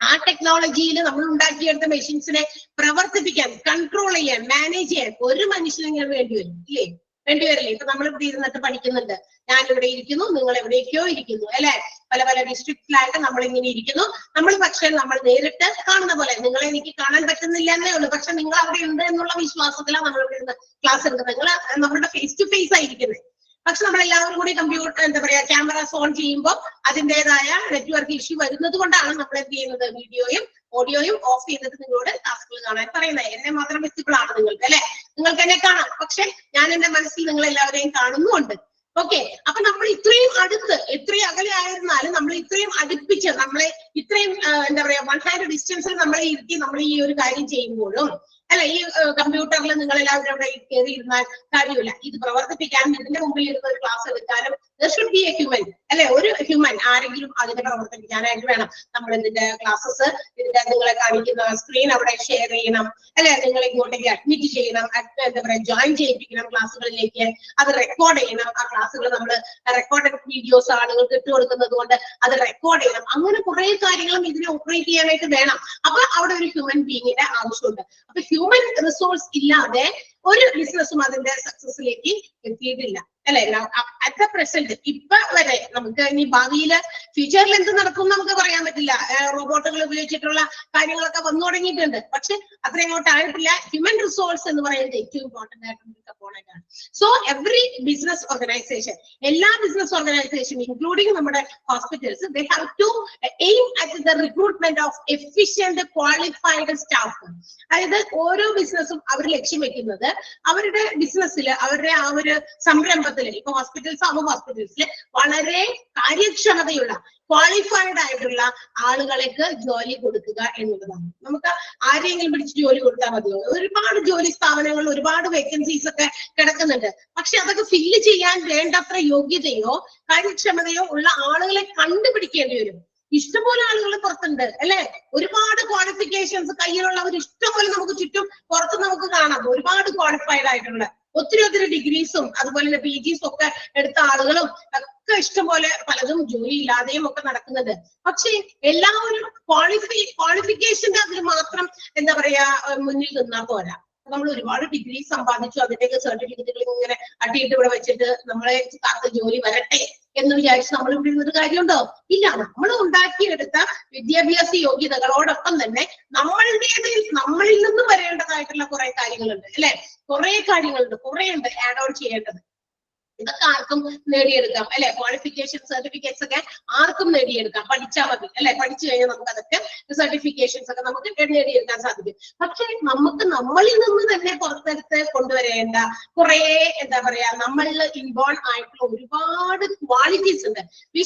ആ ടെക്നോളജിയിൽ നമ്മൾ ഉണ്ടാക്കിയെടുത്ത മെഷീൻസിനെ പ്രവർത്തിപ്പിക്കാൻ, കൺട്രോൾ ചെയ്യാൻ, മാനേജ് ചെയ്യാൻ ഒരു മനുഷ്യനെങ്കിലും വേണ്ടിവരും ഇല്ലേ? വേണ്ടിവരില്ലേ? ഇപ്പൊ നമ്മൾ ഇവിടെ ഇരുന്നിട്ട് പഠിക്കുന്നുണ്ട്. ഞാൻ ഇവിടെ ഇരിക്കുന്നു, നിങ്ങൾ എവിടേക്കോ ഇരിക്കുന്നു അല്ലെ. പല പല ഡിസ്ട്രിക്റ്റിലായിട്ട് നമ്മൾ ഇങ്ങനെ ഇരിക്കുന്നു. നമ്മൾ പക്ഷെ നമ്മൾ നേരിട്ട് കാണുന്ന പോലെ നിങ്ങളെ എനിക്ക് കാണാൻ പറ്റുന്നില്ല എന്നേ ഉള്ളൂ. പക്ഷെ നിങ്ങൾ അവിടെ ഉണ്ട് എന്നുള്ള വിശ്വാസത്തിലാണ് നമ്മൾ ഇവിടെ ഇരുന്ന് ക്ലാസ് എടുക്കുന്നത്. നിങ്ങൾ നമ്മളുടെ ഫേസ് ടു ഫേസ് ആയിരിക്കുന്നത്. പക്ഷെ നമ്മൾ എല്ലാവരും കൂടി കമ്പ്യൂട്ടർ എന്താ പറയാ ക്യാമറാസ് ഓൺ ചെയ്യുമ്പോൾ അതിൻ്റെതായ നെറ്റ്വർക്ക് ഇഷ്യൂ വരുന്നത് കൊണ്ടാണ് നമ്മൾ എന്ത് ചെയ്യുന്നത്, വീഡിയോയും ഓഡിയോയും ഓഫ് ചെയ്തിട്ട് നിങ്ങളോട് ക്ലാസ്സുകൾ കാണാൻ പറയുന്നത്. എന്നെ മാത്രം വിസിബിൾ ആണ് നിങ്ങൾക്ക് അല്ലെ. നിങ്ങൾക്ക് എന്നെ കാണാം, പക്ഷെ ഞാൻ എന്റെ മനസ്സിൽ നിങ്ങൾ എല്ലാവരെയും കാണുന്നുമുണ്ട്. ഓക്കെ, അപ്പൊ നമ്മൾ ഇത്രയും അടുത്ത്, ഇത്രയും അകലെ ആയിരുന്നാലും നമ്മൾ ഇത്രയും അടുപ്പിച്ച്, നമ്മളെ ഇത്രയും എന്താ പറയാ 1 hand ഡിസ്റ്റൻസിൽ നമ്മളെ ഇരുത്തി നമ്മൾ ഈ ഒരു കാര്യം ചെയ്യുമ്പോഴും അല്ലെ, ഈ കമ്പ്യൂട്ടറിൽ നിങ്ങൾ എല്ലാവരും അവിടെ കയറി ഇരുന്നാൽ കാര്യമില്ല. ഇത് പ്രവർത്തിപ്പിക്കാൻ ഇതിന്റെ മുമ്പിൽ ഇരുന്ന് ഒരു ക്ലാസ് എടുക്കാനും there should be a human അല്ലെ. ഒരു ഹ്യൂമൻ ആരെങ്കിലും അതിനെ പ്രവർത്തിപ്പിക്കാനായിട്ട് വേണം. നമ്മൾ ഇതിന്റെ ക്ലാസ്സസ്, ഇതിന്റെ നിങ്ങളെ കാണിക്കുന്ന സ്ക്രീൻ അവിടെ ഷെയർ ചെയ്യണം അല്ലെ, നിങ്ങൾ ഇങ്ങോട്ടേക്ക് അഡ്മിറ്റ് ചെയ്യണം, എന്താ പറയാ ജോയിൻ ചെയ്യിപ്പിക്കണം ക്ലാസ്സുകളിലേക്ക്, അത് റെക്കോർഡ് ചെയ്യണം. ആ ക്ലാസ്സുകൾ നമ്മൾ റെക്കോർഡഡ് വീഡിയോസ് ആളുകൾക്ക് ഇട്ട് കൊടുക്കുന്നത് കൊണ്ട് അത് റെക്കോർഡ് ചെയ്യണം. അങ്ങനെ കുറെ കാര്യങ്ങളും ഇതിനെ ഓപ്പറേറ്റ് ചെയ്യാനായിട്ട് വേണം. അപ്പൊ അവിടെ ഒരു ഹ്യൂമൻ ബീങ്ങിന്റെ ആവശ്യമുണ്ട്. അപ്പൊ ഹ്യൂമൻ റിസോഴ്സ് ഇല്ലാതെ ഒരു ബിസിനസ്സും അതിന്റെ സക്സസിലേക്ക് എത്തിയിട്ടില്ല, അല്ലെ? അറ്റ് ദ പ്രസന്റ് ഇപ്പൊ വരെ നമുക്ക് ഇനി ഭാവിയില് ഫ്യൂച്ചറിൽ എന്ത് നടക്കും നമുക്ക് പറയാൻ പറ്റില്ല. റോബോട്ടുകൾ ഉപയോഗിച്ചിട്ടുള്ള കാര്യങ്ങളൊക്കെ വന്നു തുടങ്ങിയിട്ടുണ്ട്. പക്ഷെ അത്ര ഇങ്ങോട്ട് ആയിട്ടില്ല. ഹ്യൂമൻ റിസോഴ്സ് എന്ന് പറയുന്നത് ഏറ്റവും ഇമ്പോർട്ടന്റ് ആയിട്ടുള്ള കമ്പോണന്റ് ആണ്. സോ എവറി ബിസിനസ് ഓർഗനൈസേഷൻ, എല്ലാ ബിസിനസ് ഓർഗനൈസേഷൻ ഇൻക്ലൂഡിംഗ് നമ്മുടെ hospitals, they have to aim at the recruitment of efficient qualified staff. അതായത് ഓരോ ബിസിനസ്സും അവർ ലക്ഷ്യം വെക്കുന്നത് അവരുടെ ബിസിനസ്സിൽ, അവരുടെ ആ ഒരു സംരംഭത്തിൽ, ഇപ്പൊ ഹോസ്പിറ്റൽസ് ആവുമ്പോൾ ഹോസ്പിറ്റൽസിൽ വളരെ കാര്യക്ഷമതയുള്ള ക്വാളിഫൈഡ് ആയിട്ടുള്ള ആളുകൾക്ക് ജോലി കൊടുക്കുക എന്നുള്ളതാണ്. നമുക്ക് ആരെങ്കിലും പിടിച്ച് ജോലി കൊടുത്താൽ മതിയോ? ഒരുപാട് ജോലി സ്ഥാപനങ്ങളിൽ ഒരുപാട് വേക്കൻസീസ് ഒക്കെ കിടക്കുന്നുണ്ട്. പക്ഷെ അതൊക്കെ ഫില്ല് ചെയ്യാൻ വേണ്ടത്ര യോഗ്യതയോ കാര്യക്ഷമതയോ ഉള്ള ആളുകളെ കണ്ടുപിടിക്കേണ്ടി വരും. ഇഷ്ടംപോലെ ആളുകൾ പുറത്തുണ്ട്, അല്ലെ? ഒരുപാട് ക്വാളിഫിക്കേഷൻസ് കയ്യിലുള്ളവർ ഇഷ്ടംപോലെ നമുക്ക് ചുറ്റും പുറത്ത് നമുക്ക് കാണാം. ഒരുപാട് ക്വാളിഫൈഡ് ആയിട്ടുള്ള ഒത്തിരി ഡിഗ്രീസും അതുപോലെ തന്നെ PGസും ഒക്കെ എടുത്ത ആളുകളും ഒക്കെ ഇഷ്ടംപോലെ പലതും ജോലി ഇല്ലാതെയും ഒക്കെ നടക്കുന്നുണ്ട്. പക്ഷെ എല്ലാവരും ക്വാളിഫിക്കേഷന്റെ അതിൽ മാത്രം എന്താ പറയാ മുന്നിൽ നിന്നാൽ പോരാ. നമ്മൾ ഒരുപാട് ഡിഗ്രി സമ്പാദിച്ചു, അതിന്റെയൊക്കെ സർട്ടിഫിക്കറ്റുകൾ ഇങ്ങനെ അട്ടിയിട്ട് ഇവിടെ വെച്ചിട്ട് നമ്മളെ കാത്ത് ജോലി വരട്ടെ എന്ന് വിചാരിച്ച് നമ്മൾ ഇവിടെ ഇരുന്നൊരു കാര്യമുണ്ടോ? ഇല്ല. നമ്മൾ ഉണ്ടാക്കിയെടുത്ത വിദ്യാഭ്യാസ യോഗ്യതകളോടൊപ്പം തന്നെ നമ്മളിൽ നിന്നും വരേണ്ടതായിട്ടുള്ള കുറെ കാര്യങ്ങളുണ്ട്, അല്ലെ? കുറെ കാര്യങ്ങളുണ്ട്, കുറെ ഉണ്ട് ആഡ് ഓൺ ചെയ്യേണ്ടത്. ഇതൊക്കെ ആർക്കും നേടിയെടുക്കാം, അല്ലെ? ക്വാളിഫിക്കേഷൻ സർട്ടിഫിക്കറ്റ്സ് ഒക്കെ ആർക്കും നേടിയെടുക്കാം, പഠിച്ചാൽ മതി, അല്ലെ? പഠിച്ചു കഴിഞ്ഞാൽ നമുക്ക് അതൊക്കെ സർട്ടിഫിക്കേഷൻസ് ഒക്കെ നമുക്ക് നേടിയെടുക്കാൻ സാധിക്കും. പക്ഷെ നമുക്ക് നമ്മളിൽ നിന്ന് തന്നെ പുറത്തെടുത്ത് കൊണ്ടുവരേണ്ട കുറെ എന്താ പറയാ നമ്മളിൽ ഇൻവോൾവ് ആയിട്ടുള്ള ഒരുപാട് ക്വാളിറ്റീസ് ഉണ്ട്. We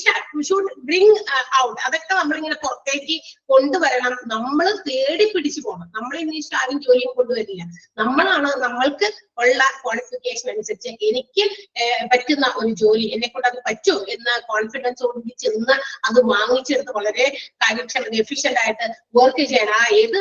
should bring out. അതൊക്കെ നമ്മളിങ്ങനെ പുറത്തേക്ക് കൊണ്ടുവരണം. നമ്മൾ തേടി പിടിച്ചു പോകണം. നമ്മൾ ഇനി ആരും ജോലിയും കൊണ്ടുവരില്ല. നമ്മളാണ് നമ്മൾക്ക് ഉള്ള ക്വാളിഫിക്കേഷൻ അനുസരിച്ച് എനിക്ക് പറ്റുന്ന ഒരു ജോലി, എന്നെ കൊണ്ട് അത് പറ്റും എന്ന കോൺഫിഡൻസോടുകൂടി ചെന്ന് അത് വാങ്ങിച്ചെടുത്ത് വളരെ കാര്യക്ഷമത എഫിഷ്യന്റ് ആയിട്ട് വർക്ക് ചെയ്യണം. ആ ഏത്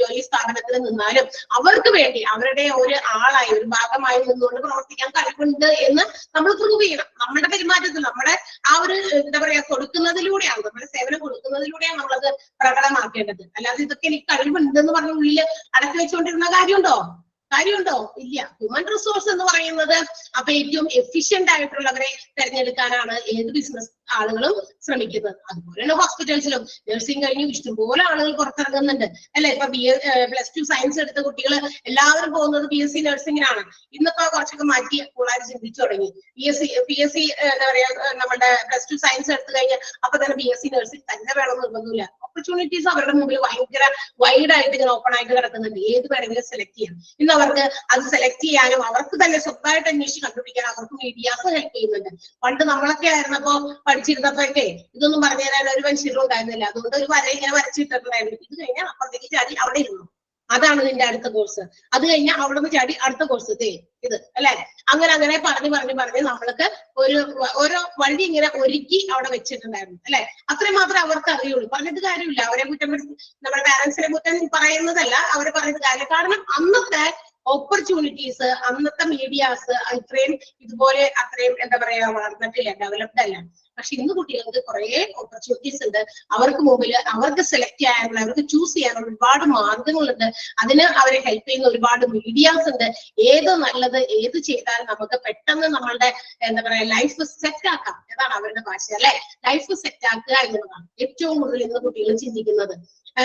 ജോലി സ്ഥാപനത്തിൽ നിന്നാലും അവർക്ക് വേണ്ടി അവരുടെ ഒരു ആളായി ഒരു ഭാഗമായി നിന്നുകൊണ്ട് പ്രവർത്തിക്കാൻ കഴിവുണ്ട് എന്ന് നമ്മൾ പ്രൂവ് ചെയ്യണം. നമ്മുടെ പെരുമാറ്റത്തിൽ, നമ്മുടെ ആ ഒരു എന്താ പറയാ കൊടുക്കുന്നതിലൂടെയാണ്, നമ്മുടെ സേവനം കൊടുക്കുന്നതിലൂടെയാണ് നമ്മളത് പ്രകടമാക്കേണ്ടത്. അല്ലാതെ ഇതൊക്കെ എനിക്ക് കഴിവുണ്ടെന്ന് പറഞ്ഞ ഉള്ളിൽ അടക്കി വെച്ചുകൊണ്ടിരുന്ന കാര്യമുണ്ടോ? ഇല്ല. ഹ്യൂമൻ റിസോഴ്സ് എന്ന് പറയുന്നത് അപ്പൊ ഏറ്റവും എഫിഷ്യന്റ് ആയിട്ടുള്ളവരെ തെരഞ്ഞെടുക്കാനാണ് ഏത് ബിസിനസ് ആളുകളും ശ്രമിക്കുന്നത്. അതുപോലെയാണ് ഹോസ്പിറ്റൽസിലും. നഴ്സിംഗ് കഴിഞ്ഞ് ഇഷ്ടംപോലെ ആളുകൾ പുറത്തിറങ്ങുന്നുണ്ട്, അല്ലെ? ഇപ്പൊ +2 സയൻസ് എടുത്ത കുട്ടികൾ എല്ലാവരും പോകുന്നത് BSc നഴ്സിംഗിനാണ്. ഇന്നിപ്പോ കുറച്ചൊക്കെ മാറ്റി പിള്ളേർ ചിന്തിച്ചു തുടങ്ങി. PSc എന്താ പറയാ നമ്മുടെ +2 സയൻസ് എടുത്തു കഴിഞ്ഞാൽ അപ്പൊ തന്നെ BSc നഴ്സിംഗ് തന്നെ വേണമെന്ന് നിർബന്ധമില്ല. ഓപ്പർച്യൂണിറ്റീസ് അവരുടെ മുമ്പിൽ ഭയങ്കര വൈഡ് ആയിട്ട് ഇങ്ങനെ ഓപ്പൺ ആയിട്ട് കിടക്കുന്നുണ്ട്. ഏത് വേണമെങ്കിലും സെലക്ട് ചെയ്യാം. ഇന്ന് അവർക്ക് അത് സെലക്ട് ചെയ്യാനും അവർക്ക് തന്നെ സ്വന്തമായിട്ട് അന്വേഷിച്ച് കണ്ടുപിടിക്കാനും അവർക്ക് മീഡിയാസ് ഹെൽപ്പ് ചെയ്യുന്നുണ്ട്. പണ്ട് നമ്മളൊക്കെ ആയിരുന്നപ്പോ പഠിച്ചിരുന്നപ്പോഴൊക്കെ ഇതൊന്നും പറഞ്ഞു തരാൻ ഒരു മനുഷ്യരും ഉണ്ടായിരുന്നില്ല. അതുകൊണ്ട് ഒരു വര ഇങ്ങനെ വരച്ചിട്ടുണ്ടായിരുന്നു. ഇത് കഴിഞ്ഞാൽ അപ്പുറത്തേക്ക് ചാടി അവിടെ ഇരുന്നു, അതാണ് നിന്റെ അടുത്ത കോഴ്സ്. അത് കഴിഞ്ഞാൽ അവിടെ നിന്ന് ചാടി അടുത്ത കോഴ്സ് ഇത്, അല്ലെ? അങ്ങനെ പറഞ്ഞ് നമ്മൾക്ക് ഓരോ വഴി ഇങ്ങനെ ഒരുക്കി അവിടെ വെച്ചിട്ടുണ്ടായിരുന്നു, അല്ലെ? അത്രയും മാത്രമേ അവർക്ക് അറിയുള്ളൂ. പറഞ്ഞിട്ട് കാര്യമില്ല. അവരെ കുറ്റം നമ്മുടെ പാരന്റ്സിനെ കുറ്റം പറയുന്നതല്ല, അവരെ പറഞ്ഞിട്ട് കാര്യം. കാരണം അന്നത്തെ ഓപ്പർച്യൂണിറ്റീസ്, അന്നത്തെ മീഡിയാസ് ഇതുപോലെ അത്രയും എന്താ പറയാ വളർന്നിട്ടില്ല, ഡെവലപ്ഡ് അല്ല. പക്ഷെ ഇന്ന് കുട്ടികൾക്ക് കുറെ ഓപ്പർച്യൂണിറ്റീസ് ഉണ്ട്. അവർക്ക് മുമ്പിൽ അവർക്ക് സെലക്ട് ചെയ്യാനുള്ള, അവർക്ക് ചൂസ് ചെയ്യാനുള്ള ഒരുപാട് മാർഗങ്ങളുണ്ട്. അതിന് അവരെ ഹെൽപ്പ് ചെയ്യുന്ന ഒരുപാട് മീഡിയാസ് ഉണ്ട്. ഏത് നല്ലത്, ഏത് ചെയ്താൽ നമുക്ക് പെട്ടെന്ന് നമ്മളുടെ എന്താ പറയാ ലൈഫ് സെറ്റ് ആക്കാം, അതാണ് അവരുടെ ഭാഷ, അല്ലെ? ലൈഫ് സെറ്റ് ആക്കുക എന്നുള്ളതാണ് ഏറ്റവും കൂടുതൽ ഇന്ന് കുട്ടികൾ ചിന്തിക്കുന്നത്.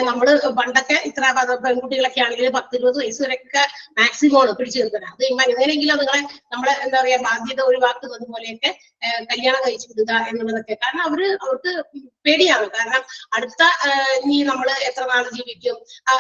നമ്മള് പണ്ടൊക്കെ ഇത്ര പെൺകുട്ടികളൊക്കെ ആണെങ്കിൽ 10-20 വയസ്സ് വരെയൊക്കെ മാക്സിമം പിടിച്ചു നിർത്തണം. അത് എങ്ങനെയെങ്കിലും നമ്മളെ എന്താ പറയാ ബാധ്യത ഒഴിവാക്കുന്നത് പോലെയൊക്കെ കല്യാണം കഴിച്ചു വിടുക എന്നുള്ളതൊക്കെ. കാരണം അവർക്ക് പേടിയാണ്. കാരണം അടുത്ത ഇനി നമ്മള് എത്ര നാൾ ജീവിക്കും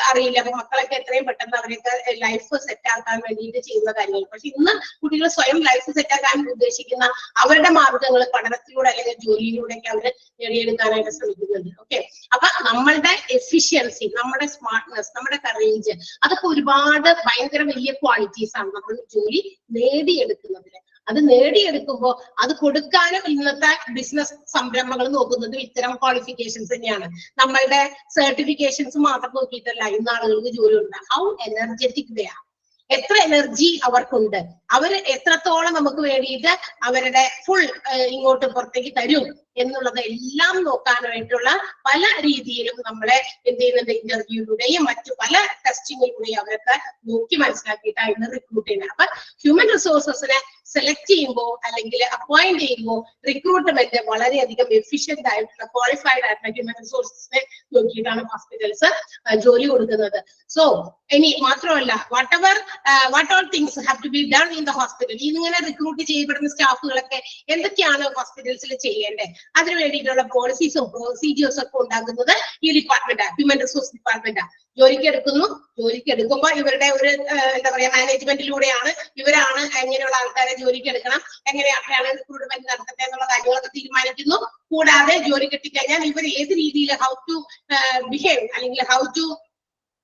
അറിയില്ല. അപ്പൊ മക്കളൊക്കെ എത്രയും പെട്ടെന്ന് അവരൊക്കെ ലൈഫ് സെറ്റ് ആക്കാൻ വേണ്ടിയിട്ട് ചെയ്യുന്ന കാര്യങ്ങൾ. പക്ഷെ ഇന്ന് കുട്ടികൾ സ്വയം ലൈഫ് സെറ്റ് ആക്കാൻ ഉദ്ദേശിക്കുന്ന അവരുടെ മാർഗങ്ങൾ പഠനത്തിലൂടെ അല്ലെങ്കിൽ ജോലിയിലൂടെയൊക്കെ അവര് നേടിയെടുക്കാനായിട്ട് ശ്രമിക്കുന്നുണ്ട്. ഓക്കെ, അപ്പൊ നമ്മളുടെ എഫിഷ്യൻസി, നമ്മുടെ സ്മാർട്ട്നെസ്, നമ്മുടെ കറേജ്, അതൊക്കെ ഒരുപാട് ഭയങ്കര വലിയ ക്വാളിറ്റീസ് ആണ് നമ്മൾ ജോലി നേടിയെടുക്കുന്നതിന്. അത് നേടിയെടുക്കുമ്പോൾ അത് കൊടുക്കാനും ഇന്നത്തെ ബിസിനസ് സംരംഭങ്ങൾ നോക്കുന്നത് ഇത്തരം ക്വാളിഫിക്കേഷൻസ് തന്നെയാണ്. നമ്മളുടെ സർട്ടിഫിക്കേഷൻസ് മാത്രം നോക്കിയിട്ടല്ല ഇന്ന് ആളുകൾക്ക് ജോലി ഉണ്ട്. ഹൗ എനർജറ്റിക് ദേ ആർ, എത്ര എനർജി അവർക്കുണ്ട്, അവര് എത്രത്തോളം നമുക്ക് വേണ്ടിയിട്ട് അവരുടെ ഫുൾ ഇങ്ങോട്ട് പുറത്തേക്ക് തരും എന്നുള്ളത് എല്ലാം നോക്കാനായിട്ടുള്ള പല രീതിയിലും നമ്മളെ എന്ത് ചെയ്യുന്നുണ്ട്, ഇന്റർവ്യൂയിലൂടെയും മറ്റു പല ടെസ്റ്റിങ്ങിലൂടെയും അവരൊക്കെ നോക്കി മനസ്സിലാക്കിയിട്ടാണ് റിക്രൂട്ട് ചെയ്യുന്നത്. അപ്പൊ ഹ്യൂമൻ റിസോഴ്സസിനെ സെലക്ട് ചെയ്യുമ്പോൾ അല്ലെങ്കിൽ അപ്പോയിന്റ് ചെയ്യുമ്പോൾ റിക്രൂട്ട്മെന്റ് വളരെയധികം എഫിഷ്യന്റ് ആയിട്ടുള്ള ക്വാളിഫൈഡ് ആയിട്ടുള്ള ഹ്യൂമൻ റിസോഴ്സസിനെ നോക്കിയിട്ടാണ് ഹോസ്പിറ്റൽസ് ജോലി കൊടുക്കുന്നത്. സോ ഇനി മാത്രമല്ല what all things have to be done in the hospital. ഇങ്ങനെ റിക്രൂട്ട് ചെയ്യപ്പെടുന്ന സ്റ്റാഫുകളൊക്കെ എന്തൊക്കെയാണ് ഹോസ്പിറ്റൽസിൽ ചെയ്യേണ്ടത്, അതിനു വേണ്ടിയിട്ടുള്ള പോളിസീസും പ്രൊസീജിയേഴ്സും ഒക്കെ ഉണ്ടാക്കുന്നത് ഈ ഡിപ്പാർട്ട്മെന്റ്, ഹ്യൂമൻ റിസോഴ്സ് ഡിപ്പാർട്ട്മെന്റ്. ജോലിക്ക് എടുക്കുമ്പോൾ ഇവരുടെ ഒരു എന്താ പറയാ മാനേജ്മെന്റിലൂടെയാണ് ഇവരാണ് എങ്ങനെയുള്ള ആൾക്കാരെ ജോലിക്ക് എടുക്കണം, എങ്ങനെയൊക്കെയാണ് റിക്രൂട്ട്മെന്റ് നടത്തട്ടെ എന്നുള്ള കാര്യങ്ങളൊക്കെ തീരുമാനിക്കുന്നു. കൂടാതെ ജോലി കിട്ടിക്കഴിഞ്ഞാൽ ഇവർ ഏത് രീതിയിൽ ഹൗ ടു ബിഹേവ് അല്ലെങ്കിൽ how to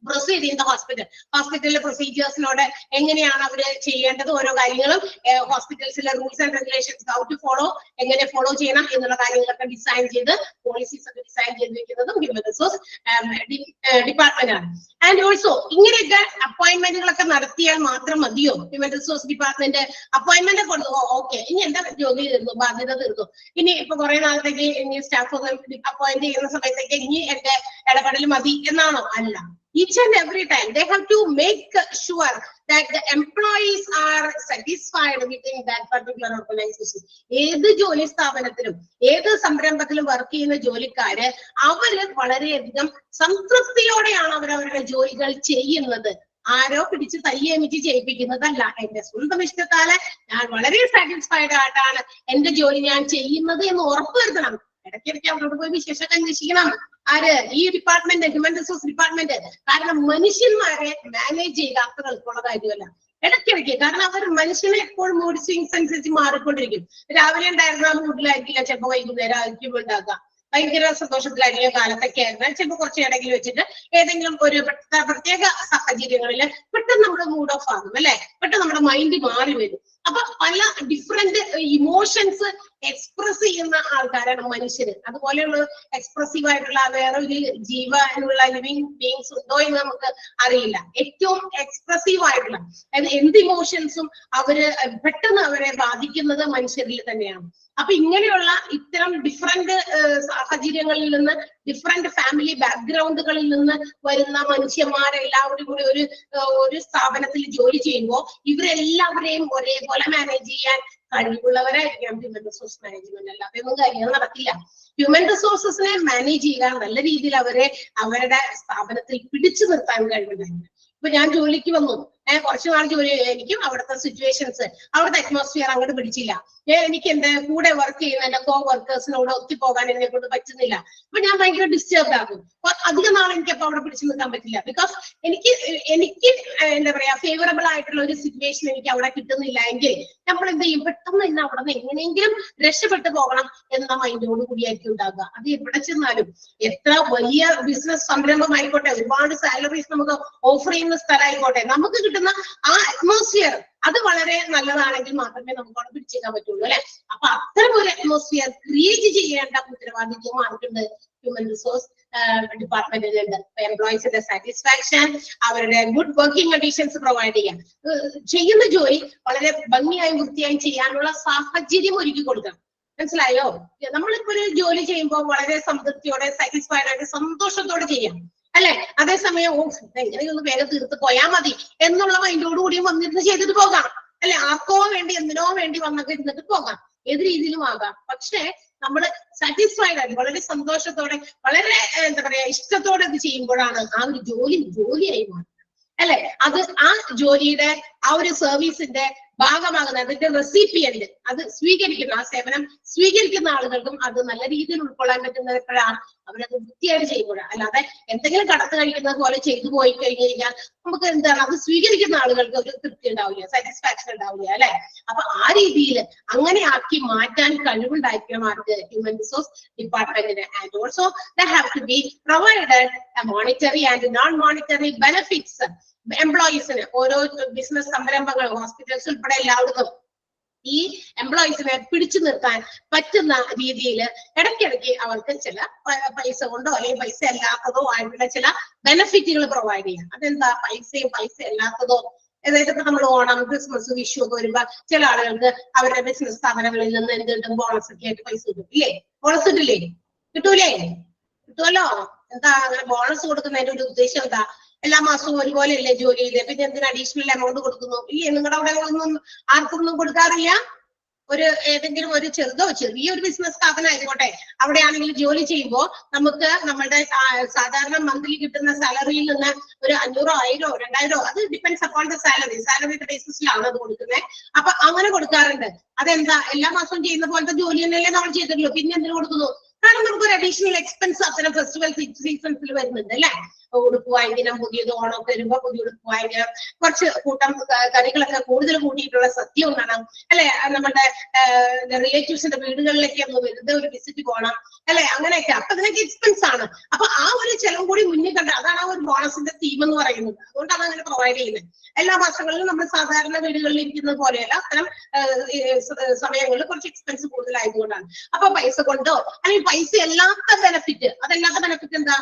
proceed in the ഹോസ്പിറ്റലിലെ പ്രൊസീജിയേഴ്സിനോട് എങ്ങനെയാണ് അവര് ചെയ്യേണ്ടത്, ഓരോ കാര്യങ്ങളും ഹോസ്പിറ്റൽസിലെ rules and regulations how to follow, എങ്ങനെ ഫോളോ ചെയ്യണം എന്നുള്ള കാര്യങ്ങളൊക്കെ ഡിസൈൻ ചെയ്ത് പോളിസീസ് ഒക്കെ ഡിസൈൻ ചെയ്ത് വെക്കുന്നതും ഹ്യൂമൻ റിസോഴ്സ് ഡിപ്പാർട്ട്മെന്റ് ആണ്. ആൻഡ് ഓൾസോ ഇങ്ങനെയൊക്കെ അപ്പോയിന്റ്മെന്റുകളൊക്കെ നടത്തിയാൽ മാത്രം മതിയോ ഹ്യൂമൻ റിസോഴ്സ് ഡിപ്പാർട്ട്മെന്റ് അപ്പോയിന്റ്മെന്റ് കൊടുത്തു, ഓക്കെ ഇനി എന്റെ ജോലി തീർന്നു, ബാധ്യത തീർന്നു, ഇനി ഇപ്പൊ കുറെ നാളത്തേക്ക് ഇനി സ്റ്റാഫ് അപ്പോയിന്റ് ചെയ്യുന്ന സമയത്തേക്ക് ഇനി എന്റെ ഇടപെടൽ മതി എന്നാണോ? അല്ല. Each and every time they have to make sure that the employees are satisfied within that particular organization. ഏത് ജോലി സ്ഥാപനത്തിലും ഏത് സംരംഭത്തിലും വർക്ക് ചെയ്യുന്ന ജോലിക്കാര് അവര് വളരെയധികം സംതൃപ്തിയോടെയാണ് അവരവരുടെ ജോലികൾ ചെയ്യുന്നത്. ആരോ പിടിച്ച് തയ്യേമിച്ച് ചെയ്യിപ്പിക്കുന്നതല്ല. എന്റെ സ്വന്തം ഇഷ്ടത്താല് ഞാൻ വളരെ സാറ്റിസ്ഫൈഡ് ആയിട്ടാണ് എന്റെ ജോലി ഞാൻ ചെയ്യുന്നത് എന്ന് ഉറപ്പുവരുത്തണം. ഇടയ്ക്കിടയ്ക്ക് അവരോട് പോയി വിശേഷമൊക്കെ അന്വേഷിക്കണം. ആര്? ഈ ഡിപ്പാർട്ട്മെന്റ്, ഹ്യൂമൻ റിസോഴ്സ് ഡിപ്പാർട്ട്മെന്റ്. കാരണം മനുഷ്യന്മാരെ മാനേജ് ചെയ്യുക അത്ര എളുപ്പമുള്ള കാര്യമല്ല. ഇടയ്ക്കിടയ്ക്ക്, കാരണം അവർ മനുഷ്യനെ എപ്പോഴും മൂഡ് സ്വിങ്സ് അനുസരിച്ച് മാറിക്കൊണ്ടിരിക്കും. രാവിലെ ഉണ്ടായിരുന്ന മൂഡിലായിരിക്കില്ല ചിലപ്പോൾ വൈകുന്നേരം ആയിരിക്കും ഉണ്ടാക്കുക. ഭയങ്കര സന്തോഷത്തിലായിരിക്കും കാലത്തൊക്കെ ആയിരുന്നാൽ ചിലപ്പോൾ കുറച്ച് ഇടയിൽ വെച്ചിട്ട് ഏതെങ്കിലും ഒരു പ്രത്യേക സാഹചര്യങ്ങളിൽ പെട്ടെന്ന് നമ്മുടെ മൂഡ് ഓഫ് ആകും അല്ലെ, പെട്ടെന്ന് നമ്മുടെ മൈൻഡ് മാറി വരും. അപ്പൊ പല ഡിഫറെന്റ് ഇമോഷൻസ് എക്സ്പ്രസ് ചെയ്യുന്ന ആൾക്കാരാണ് മനുഷ്യര്. അതുപോലെയുള്ള എക്സ്പ്രസീവ് ആയിട്ടുള്ള വേറെ ഒരു ജീവനുള്ള ലിവിങ് ബീങ്സ് ഉണ്ടോ എന്ന് നമുക്ക് അറിയില്ല. ഏറ്റവും എക്സ്പ്രസീവ് ആയിട്ടുള്ള അതായത് എന്ത് ഇമോഷൻസും പെട്ടെന്ന് അവരെ ബാധിക്കുന്നത് മനുഷ്യരിൽ തന്നെയാണ്. അപ്പൊ ഇങ്ങനെയുള്ള ഇത്തരം ഡിഫറെന്റ് സാഹചര്യങ്ങളിൽ നിന്ന്, ഡിഫറെന്റ് ഫാമിലി ബാക്ക്ഗ്രൗണ്ടുകളിൽ നിന്ന് വരുന്ന മനുഷ്യന്മാരെല്ലാവരും കൂടി ഒരു സ്ഥാപനത്തിൽ ജോലി ചെയ്യുമ്പോൾ ഇവരെല്ലാവരെയും ഒരേപോലെ മാനേജ് ചെയ്യാൻ കഴിവുള്ളവരായിരിക്കണം ഹ്യൂമൻ റിസോഴ്സ് മാനേജ്മെന്റ്. അല്ലാതെ ഒന്നും കാര്യങ്ങൾ നടക്കില്ല. ഹ്യൂമൻ റിസോഴ്സസിനെ മാനേജ് ചെയ്യാൻ നല്ല രീതിയിൽ അവരുടെ സ്ഥാപനത്തിൽ പിടിച്ചു നിർത്താൻ കഴിവുണ്ടായിരുന്നു. ഇപ്പൊ ഞാൻ ജോലിക്ക് വന്നു, കുറച്ചു നാൾ ജോലി, എനിക്കും അവിടുത്തെ സിറ്റുവേഷൻസ്, അവിടുത്തെ അറ്റ്മോസ്ഫിയർ അങ്ങോട്ട് പിടിച്ചില്ല. എനിക്ക് എന്റെ കൂടെ വർക്ക് ചെയ്യുന്ന എന്റെ കോ വർക്കേഴ്സിനോട് ഒത്തുപോകാൻ എന്നെ കൊണ്ട് പറ്റുന്നില്ല. അപ്പൊ ഞാൻ ഭയങ്കര ഡിസ്റ്റർബ് ആകും. അധികം നാൾ എനിക്ക് അപ്പൊ അവിടെ പിടിച്ചു നിൽക്കാൻ പറ്റില്ല. ബിക്കോസ് എനിക്ക് എന്താ പറയാ ഫേവറബിൾ ആയിട്ടുള്ള ഒരു സിറ്റുവേഷൻ എനിക്ക് അവിടെ കിട്ടുന്നില്ല എങ്കിൽ നമ്മൾ എന്ത് ചെയ്യും, പെട്ടെന്ന് തന്നെ അവിടെ നിന്ന് എങ്ങനെയെങ്കിലും രക്ഷപ്പെട്ടു പോകണം എന്ന മൈൻഡോട് കൂടിയായിരിക്കും ഉണ്ടാകുക. അത് എവിടെ ചെന്നാലും എത്ര വലിയ ബിസിനസ് സംരംഭമായിക്കോട്ടെ, ഒരുപാട് സാലറീസ് നമുക്ക് ഓഫർ ചെയ്യുന്ന സ്ഥലമായിക്കോട്ടെ, നമുക്ക് കിട്ടുന്ന ആ അറ്റ്മോസ്ഫിയർ അത് വളരെ നല്ലതാണെങ്കിൽ മാത്രമേ നമുക്ക് അവിടെ പിടിച്ചേക്കാൻ പറ്റുള്ളൂ അല്ലെ. അപ്പൊ അത്തരം ഒരു അറ്റ്മോസ്ഫിയർ ക്രിയേറ്റ് ചെയ്യേണ്ട ഉത്തരവാദിത്വം ആർക്കുണ്ട്? ഹ്യൂമൻ റിസോഴ്സ് ഡിപ്പാർട്ട്മെന്റിലുണ്ട്. എംപ്ലോയീസിന്റെ സാറ്റിസ്ഫാക്ഷൻ, അവരുടെ ഗുഡ് വർക്കിംഗ് കണ്ടീഷൻസ് പ്രൊവൈഡ് ചെയ്യാൻ, ചെയ്യുന്ന ജോലി വളരെ ഭംഗിയായും വൃത്തിയായും ചെയ്യാനുള്ള സാഹചര്യം ഒരുക്കി കൊടുക്കണം. മനസ്സിലായോ? നമ്മളിപ്പോ ഒരു ജോലി ചെയ്യുമ്പോൾ വളരെ സംതൃപ്തിയോടെ, സാറ്റിസ്ഫൈഡ് ആയിട്ട്, സന്തോഷത്തോടെ ചെയ്യാം അല്ലെ. അതേസമയം എങ്ങനെയൊന്ന് വേഗം തീർത്ത് പോയാൽ മതി എന്നുള്ള മൈൻഡോട് കൂടി വന്നിരുന്ന് ചെയ്തിട്ട് പോകാം അല്ലെ. ആർക്കോ വേണ്ടി എന്തിനോ വേണ്ടി വന്നൊക്കെ ഇരുന്നിട്ട് പോകാം, ഏത് രീതിയിലും ആകാം. പക്ഷെ നമ്മൾ സാറ്റിസ്ഫൈഡ് ആയിട്ട് വളരെ സന്തോഷത്തോടെ, വളരെ എന്താ പറയാ ഇഷ്ടത്തോടെ ഇത് ചെയ്യുമ്പോഴാണ് ആ ഒരു ജോലിയായി മാറുന്നത് അല്ലെ. അത് ആ ജോലിയുടെ ആ ഒരു സർവീസിന്റെ ഭാഗമാകുന്ന അതിന്റെ റെസിപ്പിയന്റ്, അത് സ്വീകരിക്കുന്ന, ആ സേവനം സ്വീകരിക്കുന്ന ആളുകൾക്കും അത് നല്ല രീതിയിൽ ഉൾക്കൊള്ളാൻ പറ്റുന്നത് എപ്പോഴാണ്? അവരത് വൃത്തിയായിട്ട് ചെയ്യുമ്പോഴാണ്. അല്ലാതെ എന്തെങ്കിലും കടത്ത് കഴിക്കുന്നത് പോലെ ചെയ്തു പോയി കഴിഞ്ഞു കഴിഞ്ഞാൽ നമുക്ക് എന്താണ്, അത് സ്വീകരിക്കുന്ന ആളുകൾക്ക് ഒരു തൃപ്തി ഉണ്ടാവില്ല, സാറ്റിസ്ഫാക്ഷൻ ഉണ്ടാവില്ല അല്ലെ. അപ്പൊ ആ രീതിയിൽ അങ്ങനെ ആക്കി മാറ്റാൻ കഴിവുണ്ടായിരിക്കണം ആർക്ക്? ഹ്യൂമൻ റിസോഴ്സ് ഡിപ്പാർട്ട്മെന്റിന്. And also that have to be provided monetary and non monetary benefits എംപ്ലോയീസിന്. ഓരോ ബിസിനസ് സംരംഭങ്ങൾ, ഹോസ്പിറ്റൽസ് ഉൾപ്പെടെ എല്ലാവർക്കും ഈ എംപ്ലോയീസിനെ പിടിച്ചു നിർത്താൻ പറ്റുന്ന രീതിയിൽ ഇടയ്ക്കിടയ്ക്ക് അവർക്ക് ചില പൈസ കൊണ്ടോ അല്ലെങ്കിൽ പൈസ അല്ലാത്തതോ ആയിട്ടുള്ള ചില ബെനിഫിറ്റുകൾ പ്രൊവൈഡ് ചെയ്യാം. അതെന്താ? പൈസ അല്ലാത്തതോ, അതായത് ഇപ്പൊ നമ്മൾ ഓണം, ക്രിസ്മസ്, വിഷു ഒക്കെ വരുമ്പോ ചില ആളുകൾക്ക് അവരുടെ ബിസിനസ് സ്ഥാപനങ്ങളിൽ നിന്ന് എന്ത് കിട്ടും? ബോണസ് ഒക്കെ ആയിട്ട് പൈസ കിട്ടും. ഇല്ലേ? ബോണസ് കിട്ടില്ലേ? കിട്ടൂലേ? കിട്ടുമല്ലോ. എന്താ അങ്ങനെ ബോണസ് കൊടുക്കുന്നതിന്റെ ഒരു ഉദ്ദേശം എന്താ? എല്ലാ മാസവും ഒരുപോലെ അല്ലേ ജോലി ചെയ്ത്, പിന്നെ എന്തിന് അഡീഷണൽ എമൗണ്ട് കൊടുക്കുന്നു? ഇല്ലേ? നിങ്ങളുടെ അവിടെ ഒന്നും ആർക്കൊന്നും കൊടുക്കാറില്ല? ഒരു ഏതെങ്കിലും ഒരു ചെറിയൊരു ബിസിനസ് സ്ഥാപനം ആയിക്കോട്ടെ, അവിടെയാണെങ്കിൽ ജോലി ചെയ്യുമ്പോൾ നമുക്ക് നമ്മുടെ സാധാരണ മന്ത്ലി കിട്ടുന്ന സാലറിയിൽ നിന്ന് ഒരു 500, 1000, 2000, അത് ഡിപ്പെൻഡ്സ് അപ്പോൺ ദ സാലറിയുടെ ബേസിസിലാണ് അത് കൊടുക്കുന്നത്. അപ്പൊ അങ്ങനെ കൊടുക്കാറുണ്ട്. അതെന്താ? എല്ലാ മാസവും ചെയ്യുന്ന പോലത്തെ ജോലി തന്നെയല്ലേ നമ്മൾ ചെയ്തിട്ടുള്ളൂ, പിന്നെ എന്തിനു കൊടുക്കുന്നു? കാരണം നമുക്കൊരു അഡീഷണൽ എക്സ്പെൻസ് അത്തരം ഫെസ്റ്റിവൽ സീസൺസിൽ വരുന്നുണ്ട് അല്ലെ. ഉടുപ്പ് വാങ്ങിക്കണം, പുതിയത് ഓണമൊക്കെ വരുമ്പോ പുതിയ ഉടുപ്പ് വാങ്ങിക്കണം, കുറച്ച് കൂട്ടം കറികളൊക്കെ കൂടുതൽ കൂട്ടിയിട്ടുള്ള സദ്യ ഉണ്ണണം അല്ലെ, നമ്മുടെ റിലേറ്റീവ്സിന്റെ വീടുകളിലേക്ക് ഒന്ന് വെറുതെ ഒരു വിസിറ്റ് പോകണം അല്ലെ, അങ്ങനെയൊക്കെ. അപ്പൊ അതിനൊക്കെ എക്സ്പെൻസ് ആണ്. അപ്പൊ ആ ഒരു ചെലവ് കൂടി മുന്നിൽ കണ്ട, അതാണ് ആ ഒരു ബോണസിന്റെ തീം എന്ന് പറയുന്നത്. അതുകൊണ്ടാണ് അങ്ങനെ പ്രൊവൈഡ് ചെയ്യുന്നത്. എല്ലാ മാസങ്ങളിലും നമ്മൾ സാധാരണ വീടുകളിൽ ഇരിക്കുന്നത് പോലെയല്ല, അത്തരം സമയങ്ങളിൽ കുറച്ച് എക്സ്പെൻസ് കൂടുതലായതുകൊണ്ടാണ്. അപ്പൊ പൈസ കൊണ്ടോ അല്ലെങ്കിൽ പൈസ അല്ലാത്ത ബെനിഫിറ്റ്, അതല്ലാത്ത ബെനിഫിറ്റ് എന്താ?